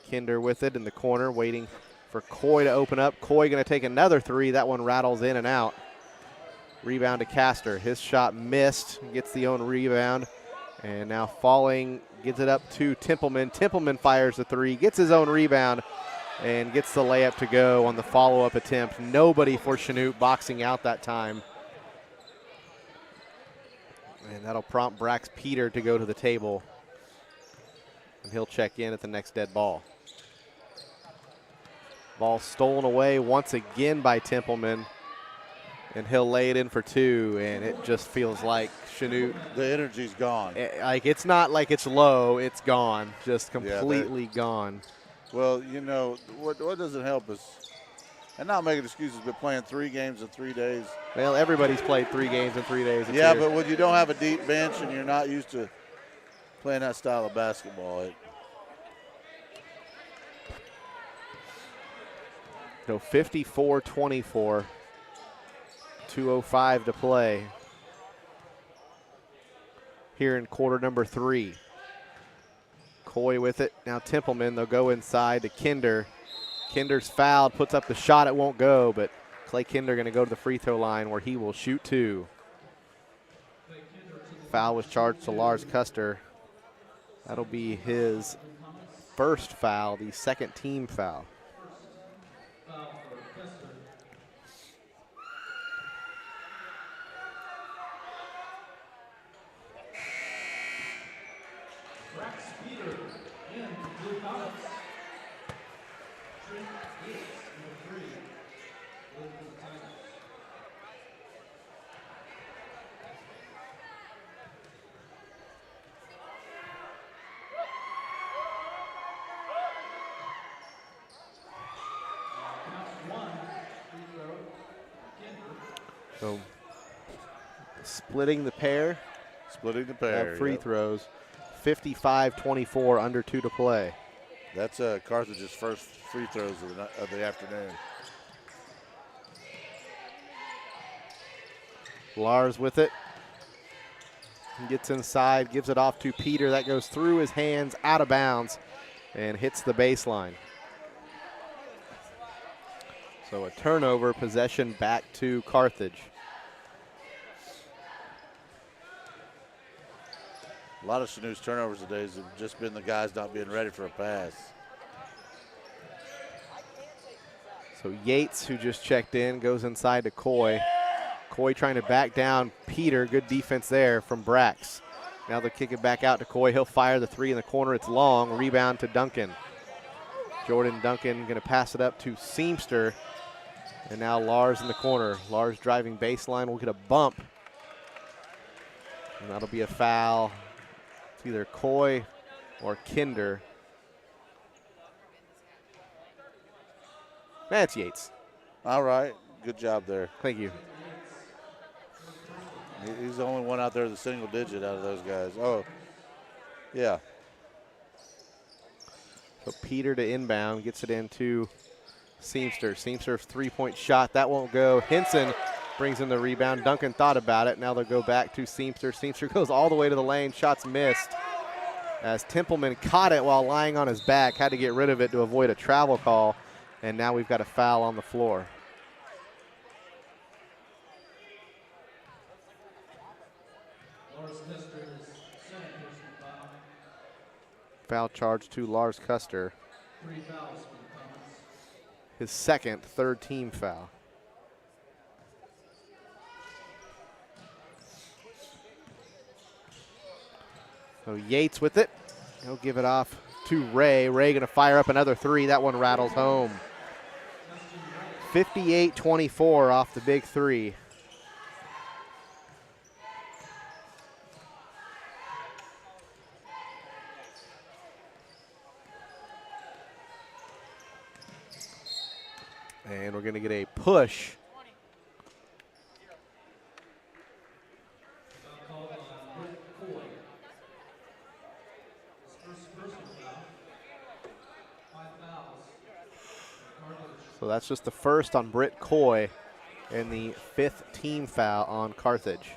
Kinder with it in the corner, waiting for Coy to open up. Coy going to take another three. That one rattles in and out. Rebound to Castor. His shot missed. Gets the own rebound. And now falling, gives it up to Templeman. Templeman fires the three, gets his own rebound, and gets the layup to go on the follow-up attempt. Nobody for Chanute boxing out that time. And that'll prompt Brax Peter to go to the table. And he'll check in at the next dead ball. Ball stolen away once again by Templeman. And he'll lay it in for two. And it just feels like Chanute. The energy's gone. Like, it's not like it's low, it's gone. Just completely gone. Well, you know, what doesn't help is, and not making excuses, but playing 3 games in 3 days. Well, everybody's played 3 games in 3 days. Yeah, but when you don't have a deep bench and you're not used to playing that style of basketball. So 54-24, 2:05 to play here in quarter number 3. Coy with it. Now Templeman, they'll go inside to Kinder. Kinder's fouled, puts up the shot, it won't go, but Clay Kinder going to go to the free throw line where he will shoot 2. Foul was charged to Lars Custer. That'll be his first foul, the second team foul. Blue Comets. Trent Yates, number 3, with the Tigers. Counts 1 free throw. Kinder. So splitting the pair Splitting the pair. of free yep. throws. 55-24, under 2 to play. That's Carthage's first free throws of the afternoon. Lars with it. He gets inside, gives it off to Peter. That goes through his hands, out of bounds, and hits the baseline. So a turnover, possession back to Carthage. A lot of Chanute's turnovers today have just been the guys not being ready for a pass. So Yates, who just checked in, goes inside to Coy. Coy trying to back down Peter. Good defense there from Brax. Now they'll kick it back out to Coy. He'll fire the 3 in the corner. It's long. Rebound to Duncan. Jordan Duncan going to pass it up to Seamster. And now Lars in the corner. Lars driving baseline will get a bump. And that'll be a foul. It's either Coy or Kinder. That's Yates. All right, good job there. Thank you. He's the only one out there that's single digit out of those guys. Oh, yeah. So Peter to inbound, gets it into Seamster. Seamster's 3-point shot, that won't go. Henson brings in the rebound. Duncan thought about it. Now they'll go back to Seamster. Seamster goes all the way to the lane. Shots missed. As Templeman caught it while lying on his back, had to get rid of it to avoid a travel call. And now we've got a foul on the floor. Lars Custer's second personal foul. Foul charge to Lars Custer. 3 fouls for the Comets. His second, third team foul. So Yates with it. He'll give it off to Ray. Ray going to fire up another 3. That one rattles home. 58-24 off the big 3. And we're going to get a push. Foul called on Britt Coy. His first personal foul. 5 fouls. Carthage. So that's just the first on Britt Coy and the 5th team foul on Carthage.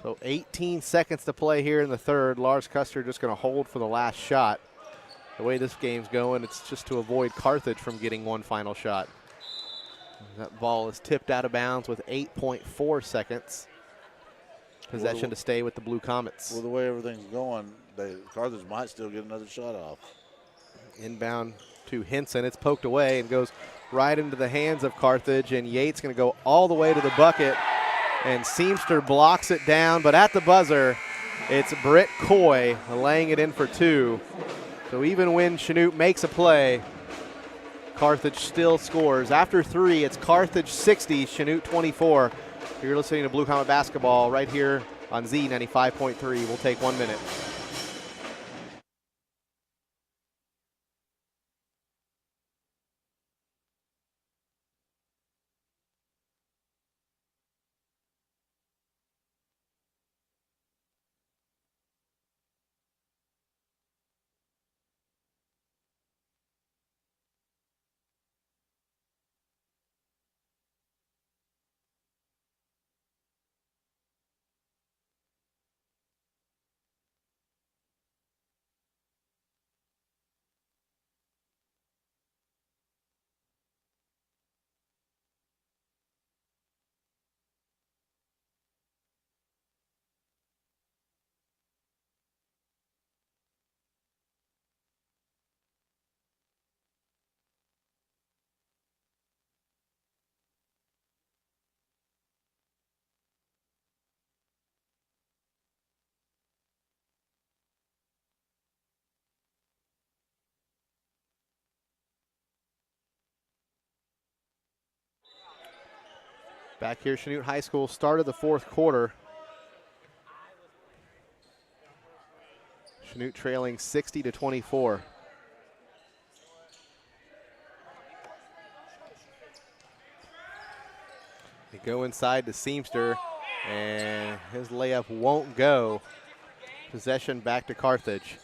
So 18 seconds to play here in the third. Lars Custer just going to hold for the last shot. The way this game's going, it's just to avoid Carthage from getting one final shot. That ball is tipped out of bounds with 8.4 seconds. Possession to stay with the Blue Comets. Well, the way everything's going, Carthage might still get another shot off. Inbound to Henson. It's poked away and goes right into the hands of Carthage. And Yates going to go all the way to the bucket. And Seamster blocks it down. But at the buzzer, it's Britt Coy laying it in for 2. So even when Chanute makes a play, Carthage still scores. After 3, it's Carthage 60, Chanute 24. You're listening to Blue Comet Basketball right here on Z95.3. We'll take 1 minute. Back here, Chanute High School started the fourth quarter. Chanute trailing 60-24. They go inside to Seamster, and his layup won't go. Possession back to Carthage.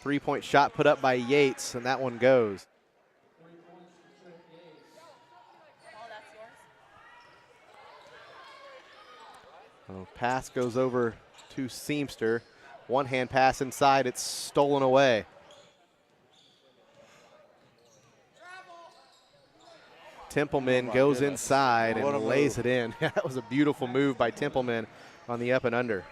Three-point shot put up by Yates, and that one goes. Pass goes over to Seamster. One-hand pass inside. It's stolen away. Templeman goes inside and lays it in. That was a beautiful move by Templeman on the up and under.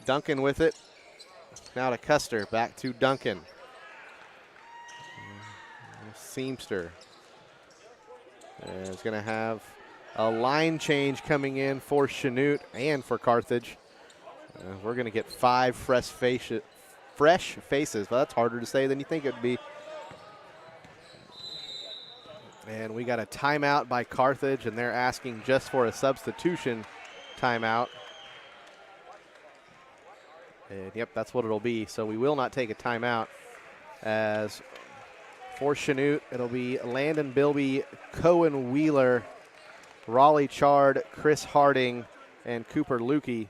Duncan with it. Now to Custer. Back to Duncan. Seamster is going to have a line change coming in for Chanute and for Carthage. We're going to get 5 fresh faces. Well, that's harder to say than you think it would be. And we got a timeout by Carthage, and they're asking just for a substitution timeout. And yep, that's what it'll be. So we will not take a timeout, as for Chanute, it'll be Landon Bilby, Cohen Wheeler, Raleigh Chard, Chris Harding, and Cooper Lukey.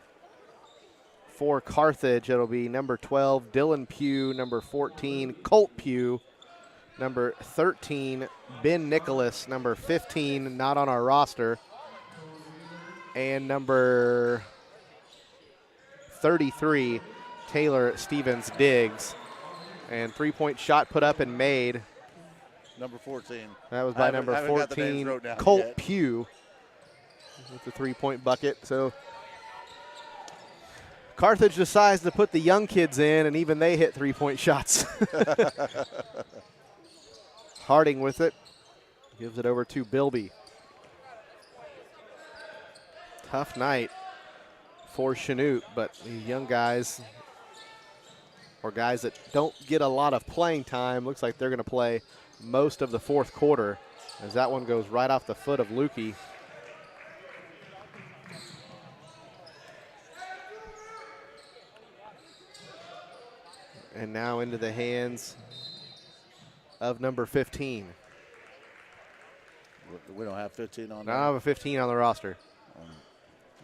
For Carthage, it'll be number 12, Dylan Pugh, number 14, Colt Pugh, number 13, Ben Nicholas, number 15, not on our roster, and number 33, Taylor Stevens Diggs. And three-point shot put up and made. Number 14. That was by number 14, Colt Pugh, with the three-point bucket. So Carthage decides to put the young kids in, and even they hit three-point shots. Harding with it. Gives it over to Bilby. Tough night for Chanute, but these young guys, or guys that don't get a lot of playing time, looks like they're going to play most of the fourth quarter, as that one goes right off the foot of Lukey. And now into the hands of number 15. We don't have 15 on there? No, I have a 15 on the roster.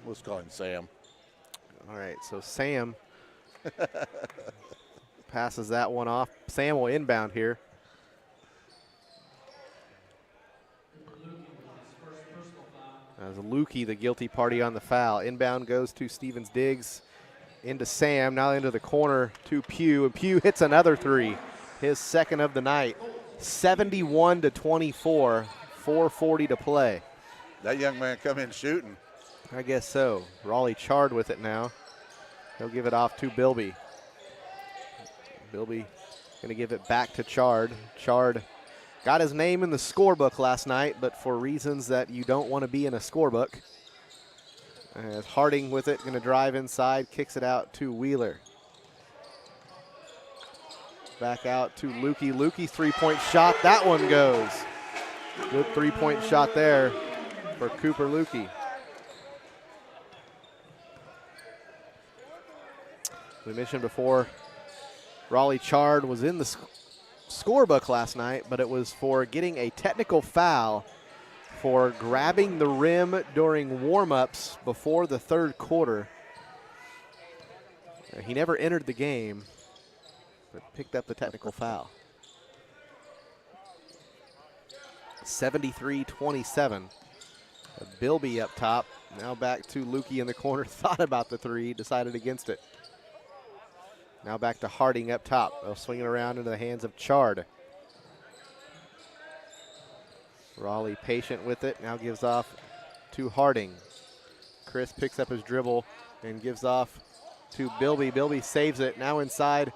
Let's call him Sam. All right, so Sam passes that one off. Sam will inbound here. As Lukey, the guilty party on the foul. Inbound goes to Stevens Diggs, into Sam, now into the corner to Pugh, and Pugh hits another three, his second of the night. 71-24, 4:40 to play. That young man come in shooting. I guess so. Raleigh Chard with it now. He'll give it off to Bilby. Bilby going to give it back to Chard. Chard got his name in the scorebook last night, but for reasons that you don't want to be in a scorebook. As Harding with it, going to drive inside, kicks it out to Wheeler. Back out to Lukey. Lukey's three-point shot, that one goes. Good three-point shot there for Cooper Lukey. We mentioned before, Raleigh Chard was in the scorebook last night, but it was for getting a technical foul for grabbing the rim during warm-ups before the third quarter. He never entered the game, but picked up the technical foul. 73-27. Bilby up top. Now back to Lukey in the corner. Thought about the three, decided against it. Now back to Harding up top. They'll swing it around into the hands of Chard. Raleigh patient with it, now gives off to Harding. Chris picks up his dribble and gives off to Bilby. Bilby saves it, now inside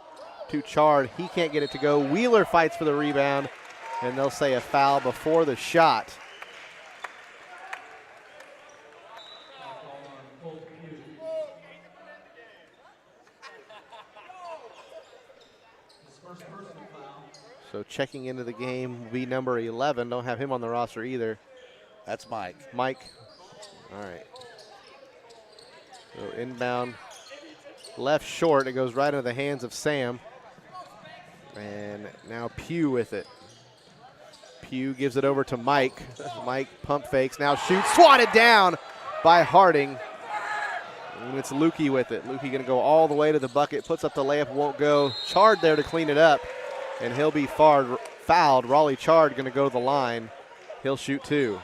to Chard. He can't get it to go. Wheeler fights for the rebound, and they'll say a foul before the shot. So checking into the game will be number 11. Don't have him on the roster either. That's Mike. Mike. All right. So inbound left short. It goes right into the hands of Sam. And now Pugh with it. Pugh gives it over to Mike. Mike pump fakes, now shoots, swatted down by Harding. And it's Lukey with it. Lukey gonna go all the way to the bucket, puts up the layup, won't go. Chard there to clean it up, and he'll be fouled. Raleigh Chard gonna go to the line. He'll shoot 2.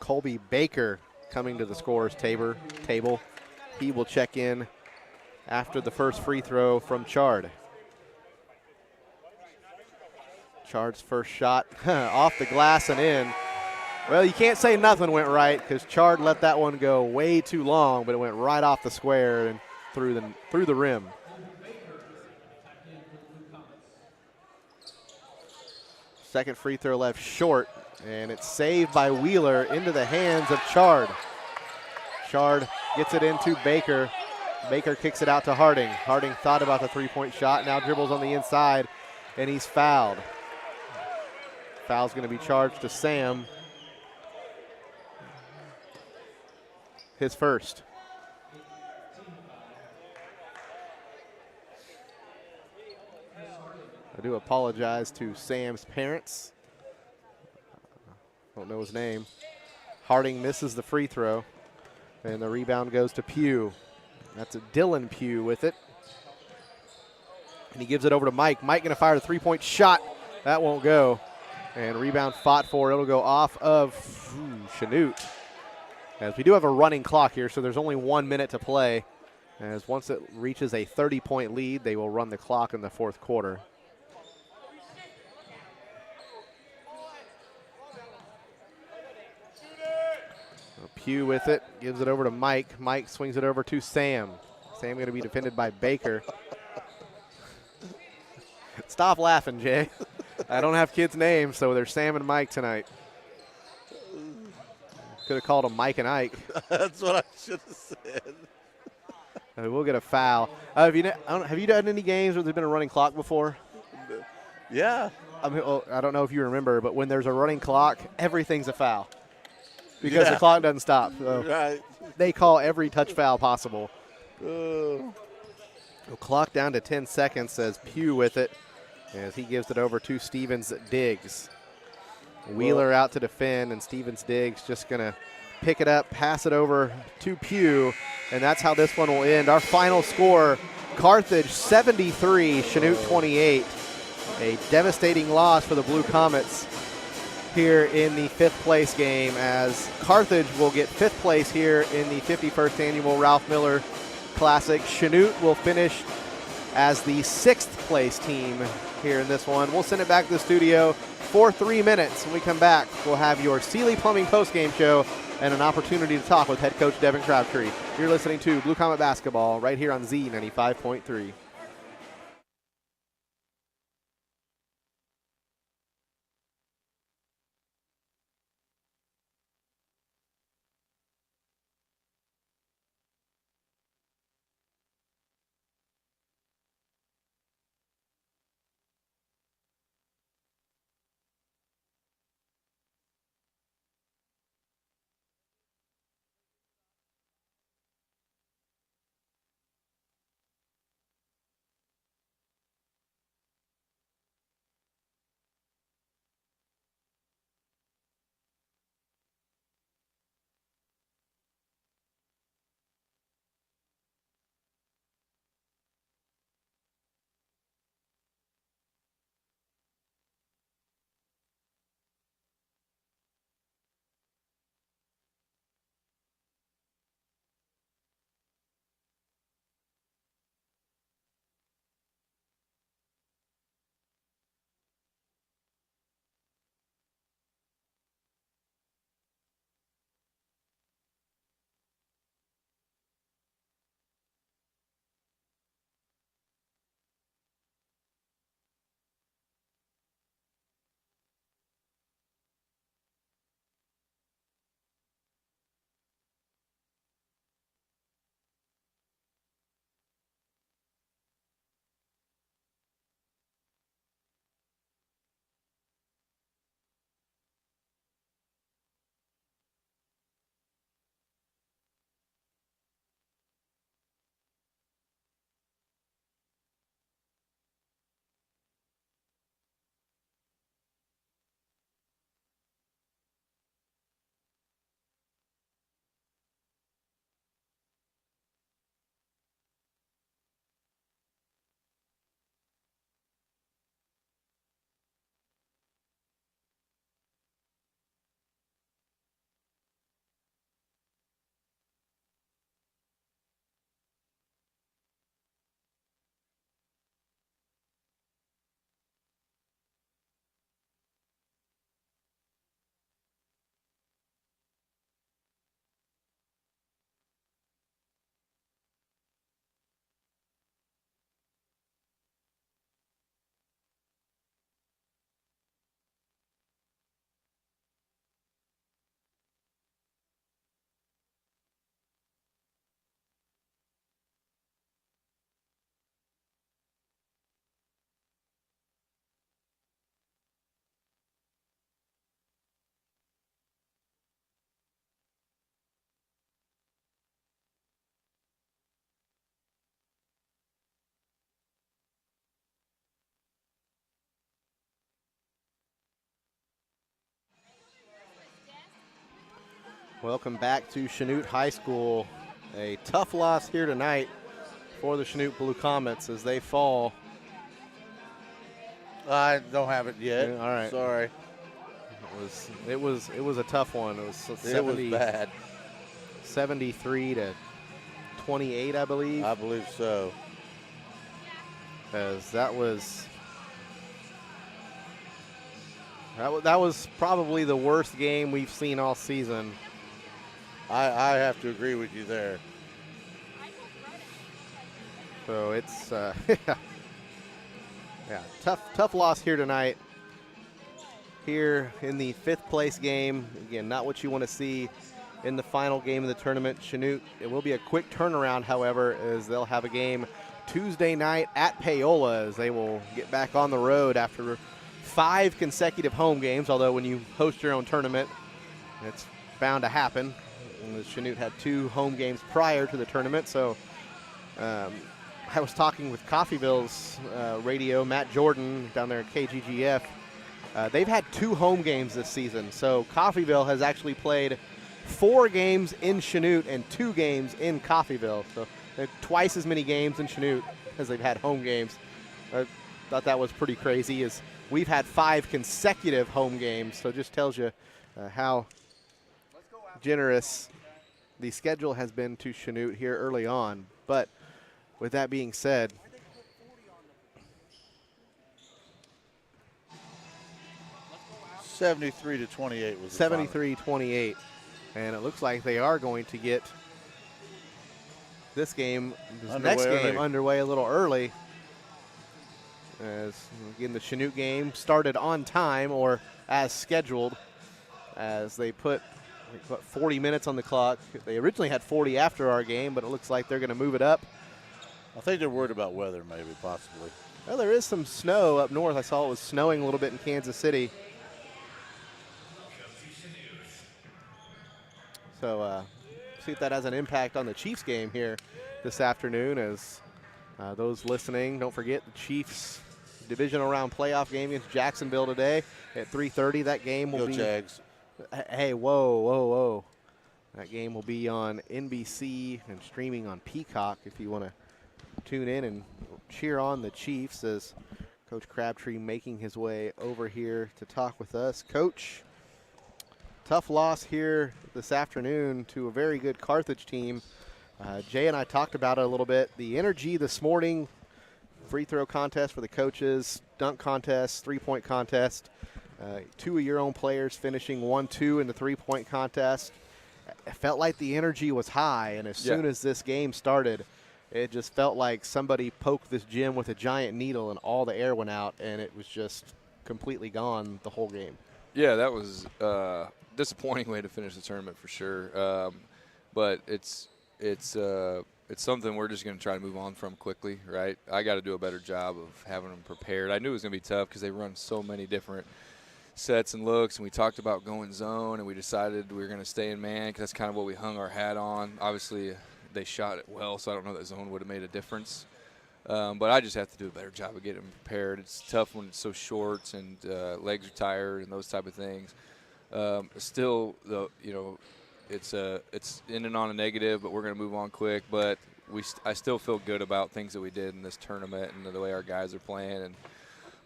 Colby Baker coming to the scorer's table. He will check in after the first free throw from Chard. Chard's first shot off the glass and in. Well, you can't say nothing went right because Chard let that one go way too long, but it went right off the square and through the rim. Second free throw left short, and it's saved by Wheeler into the hands of Chard. Chard gets it into Baker. Baker kicks it out to Harding. Harding thought about the three-point shot, now dribbles on the inside, and he's fouled. Foul's going to be charged to Sam. His first. I do apologize to Sam's parents. Don't know his name. Harding misses the free throw, and the rebound goes to Pugh. That's a Dylan Pugh with it. And he gives it over to Mike. Mike going to fire the three-point shot. That won't go. And rebound fought for. It'll go off of Chanute. As we do have a running clock here, so there's only 1 minute to play. As once it reaches a 30-point lead, they will run the clock in the fourth quarter. Pugh with it, gives it over to Mike. Mike swings it over to Sam. Sam going to be defended by Baker. Stop laughing, Jay. I don't have kids' names, so there's Sam and Mike tonight. Could have called them Mike and Ike. That's what I should have said. We'll get a foul. Have you done any games where there's been a running clock before? Yeah. I don't know if you remember, but when there's a running clock, everything's a foul. Because the clock doesn't stop. So Right. they call every touch foul possible. Clock down to 10 seconds, says Pugh with it, as he gives it over to Stevens Diggs. Wheeler out to defend, and Stevens Diggs just going to pick it up, pass it over to Pugh, and that's how this one will end. Our final score, Carthage 73, Chanute 28. A devastating loss for the Blue Comets here in the 5th place game, as Carthage will get 5th place here in the 51st annual Ralph Miller Classic. Chanute will finish as the 6th place team here in this one. We'll send it back to the studio for 3 minutes. When we come back, we'll have your Sealy Plumbing postgame show and an opportunity to talk with head coach Devin Crabtree. You're listening to Blue Comet Basketball right here on Z95.3. Welcome back to Chanute High School. A tough loss here tonight for the Chanute Blue Comets as they fall. I don't have it yet. Yeah, all right. Sorry. It was a tough one. It was bad. 73 to 28, I believe. I believe so. As that was probably the worst game we've seen all season. I have to agree with you there. So it's yeah, tough loss here tonight. Here in the 5th place game, again, not what you want to see in the final game of the tournament. Chanute, it will be a quick turnaround, however, as they'll have a game Tuesday night at Paola as they will get back on the road after 5 consecutive home games, although when you host your own tournament, it's bound to happen. And Chanute had 2 home games prior to the tournament, so I was talking with Coffeyville's radio, Matt Jordan, down there at KGGF. They've had 2 home games this season, so Coffeyville has actually played 4 games in Chanute and 2 games in Coffeyville. So twice as many games in Chanute as they've had home games. I thought that was pretty crazy, as we've had 5 consecutive home games, so it just tells you how generous the schedule has been to Chanute here early on. But with that being said, 73 to 28 was 73-28, and it looks like they are going to get this next game underway a little early. As again, the Chanute game started on time or as scheduled, as they put 40 minutes on the clock. They originally had 40 after our game, but it looks like they're going to move it up. I think they're worried about weather, maybe, possibly. Well, there is some snow up north. I saw it was snowing a little bit in Kansas City. So see if that has an impact on the Chiefs game here this afternoon. As those listening, don't forget the Chiefs divisional round playoff game against Jacksonville today at 3:30. That game will Go be. Jags. Hey, whoa. That game will be on NBC and streaming on Peacock if you want to tune in and cheer on the Chiefs, as Coach Crabtree making his way over here to talk with us. Coach, tough loss here this afternoon to a very good Carthage team. Jay and I talked about it a little bit. The energy this morning, free throw contest for the coaches, dunk contest, three-point contest. 2 of your own players finishing 1-2 in the three-point contest. It felt like the energy was high, and as soon as this game started, it just felt like somebody poked this gym with a giant needle and all the air went out, and it was just completely gone the whole game. Yeah, that was a disappointing way to finish the tournament for sure. But it's something we're just going to try to move on from quickly, right? I got to do a better job of having them prepared. I knew it was going to be tough because they run so many different sets and looks, and we talked about going zone, and we decided we were going to stay in man because that's kind of what we hung our hat on. Obviously, they shot it well, so I don't know that zone would have made a difference. But I just have to do a better job of getting them prepared. It's tough when it's so short and legs are tired and those type of things. Still, though, it's in and on a negative, but we're going to move on quick. But I still feel good about things that we did in this tournament and the way our guys are playing. And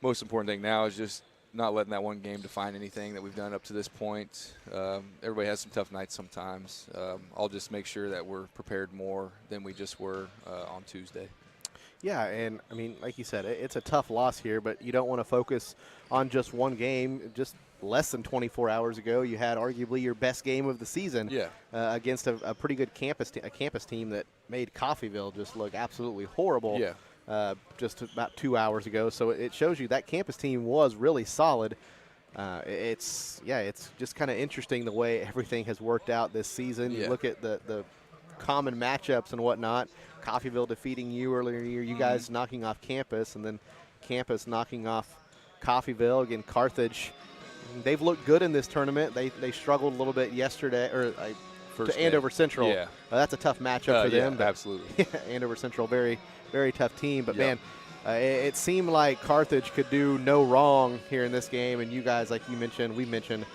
most important thing now is just not letting that one game define anything that we've done up to this point. Everybody has some tough nights sometimes. I'll just make sure that we're prepared more than we just were on Tuesday. Yeah, and, I mean, like you said, it's a tough loss here, but you don't want to focus on just one game. Just less than 24 hours ago, you had arguably your best game of the season against a pretty good campus team that made Coffeyville just look absolutely horrible just about 2 hours ago. So it shows you that campus team was really solid. It's just kind of interesting the way everything has worked out this season. You look at the common matchups and whatnot. Coffeyville defeating you earlier in the year, you guys knocking off Campus, and then Campus knocking off Coffeyville. Again, Carthage, they've looked good in this tournament. They struggled a little bit yesterday, to Andover Central. That's a tough matchup for them. Absolutely. Andover Central, very, very tough team. But, man, it seemed like Carthage could do no wrong here in this game. And you guys, like you mentioned, we mentioned,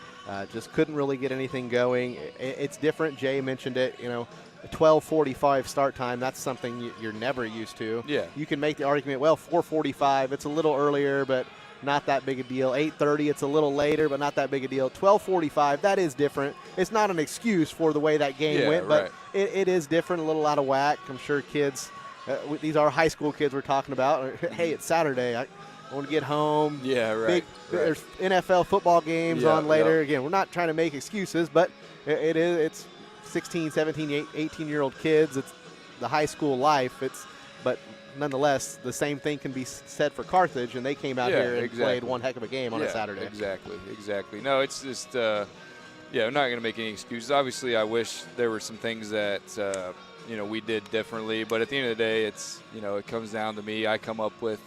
Just couldn't really get anything going. It's different. Jay mentioned it, a 12:45 start time, that's something you're never used to. Yeah. You can make the argument, well, 4:45, it's a little earlier, but not that big a deal. 8:30, it's a little later, but not that big a deal. 12:45, that is different. It's not an excuse for the way that game went, but it is different, a little out of whack. I'm sure kids, these are high school kids we're talking about. Hey, it's Saturday. I want to get home. Yeah, right. There's NFL football games on later. Again, we're not trying to make excuses, but it's 16, 17, 18-year-old kids. It's the high school life. But nonetheless, the same thing can be said for Carthage, and they came out here and played one heck of a game on a Saturday. Exactly. No, it's just, I'm not going to make any excuses. Obviously, I wish there were some things that, we did differently. But at the end of the day, it's, it comes down to me. I come up with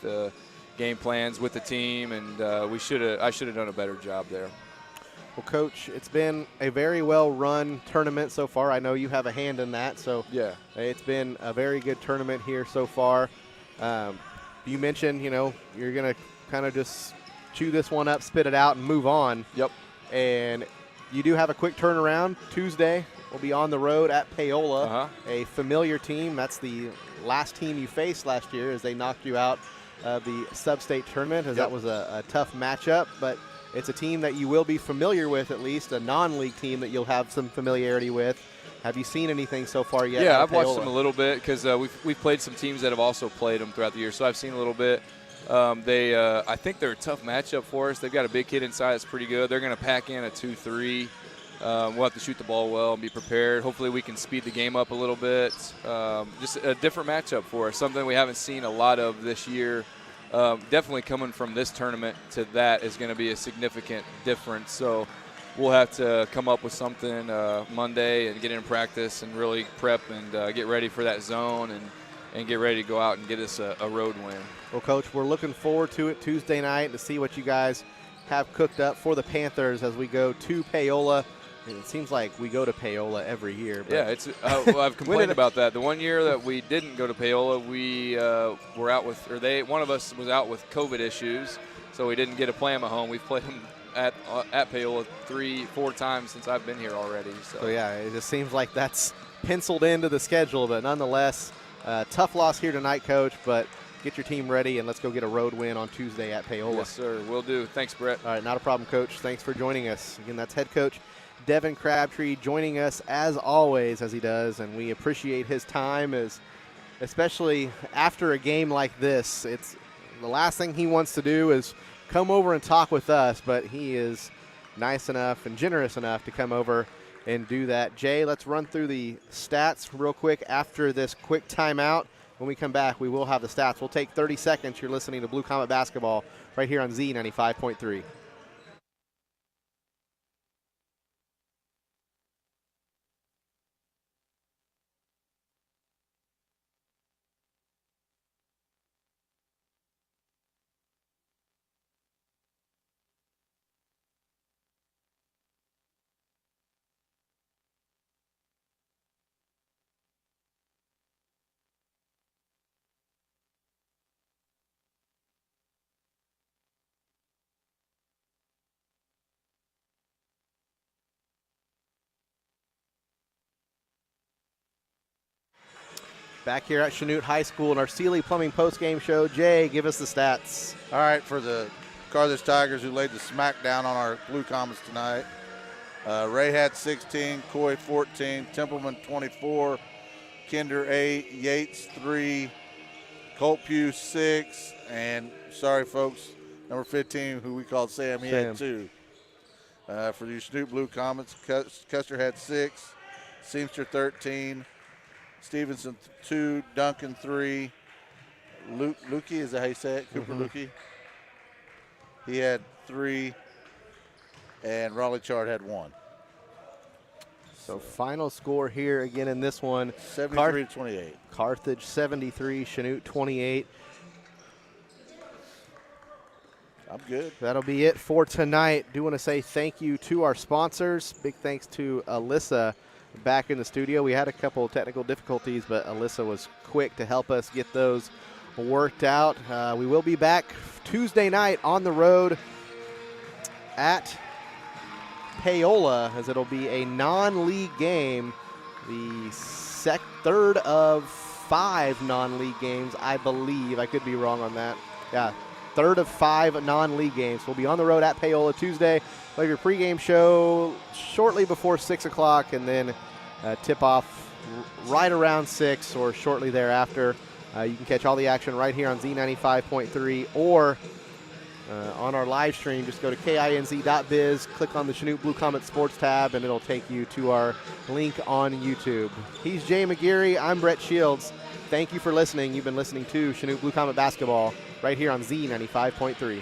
game plans with the team, and I should have done a better job there. Well, Coach, it's been a very well-run tournament so far. I know you have a hand in that, so it's been a very good tournament here so far. You mentioned, you're going to kind of just chew this one up, spit it out, and move on. Yep. And you do have a quick turnaround. Tuesday, we'll be on the road at Paola, a familiar team. That's the last team you faced last year as they knocked you out of the sub-state tournament, as that was a tough matchup. But it's a team that you will be familiar with, at least, a non-league team that you'll have some familiarity with. Have you seen anything so far yet? Yeah, I've watched them a little bit because we've played some teams that have also played them throughout the year, so I've seen a little bit. I think they're a tough matchup for us. They've got a big kid inside that's pretty good. They're going to pack in a 2-3. We'll have to shoot the ball well and be prepared. Hopefully we can speed the game up a little bit. Just a different matchup for us, something we haven't seen a lot of this year. Definitely coming from this tournament to that is going to be a significant difference. So we'll have to come up with something Monday and get in practice and really prep and get ready for that zone and get ready to go out and get us a road win. Well, Coach, we're looking forward to it Tuesday night to see what you guys have cooked up for the Panthers as we go to Paola. It seems like we go to Paola every year. But yeah, it's. I've complained about that. The one year that we didn't go to Paola, we were out with, one of us was out with COVID issues, so we didn't get to play them at home. We've played them at Paola 3-4 times since I've been here already. So yeah, it just seems like that's penciled into the schedule. But nonetheless, tough loss here tonight, Coach. But get your team ready and let's go get a road win on Tuesday at Paola. Yes, sir. Will do. Thanks, Brett. All right, not a problem, Coach. Thanks for joining us. Again, that's head coach Devin Crabtree joining us as always, as he does, and we appreciate his time, especially after a game like this. It's the last thing he wants to do is come over and talk with us, but he is nice enough and generous enough to come over and do that. Jay, let's run through the stats real quick after this quick timeout. When we come back, we will have the stats. We'll take 30 seconds. You're listening to Blue Comet Basketball right here on Z95.3. Back here at Chanute High School in our Sealy Plumbing postgame show. Jay, give us the stats. All right, for the Carthage Tigers who laid the smackdown on our Blue Comets tonight. Ray had 16, Coy 14, Templeman 24, Kinder 8, Yates 3, Colt Pugh 6, and sorry folks, number 15 who we called Sam, he had 2. For the Chanute Blue Comets, Custer had 6, Seamster 13, Stevenson 2, Duncan 3, Lukey, is that how you say it? Cooper Lukey. He had 3, and Raleigh Chard had 1. So final score here again in this one. 73-28. Carthage 73, Chanute 28. I'm good. That'll be it for tonight. Do want to say thank you to our sponsors. Big thanks to Alyssa back in the studio. We had a couple of technical difficulties, but Alyssa was quick to help us get those worked out. We will be back Tuesday night on the road at Paola, as it'll be a non-league game, the third of 5 non-league games, I believe. I could be wrong on that. Yeah, third of 5 non-league games. We'll be on the road at Paola Tuesday. We'll have your pregame show shortly before 6 o'clock, and then tip-off right around 6 or shortly thereafter. You can catch all the action right here on Z95.3 or on our live stream. Just go to kinz.biz, click on the Chanute Blue Comets Sports tab, and it'll take you to our link on YouTube. He's Jay McGeary. I'm Brett Shields. Thank you for listening. You've been listening to Chanute Blue Comet Basketball right here on Z95.3.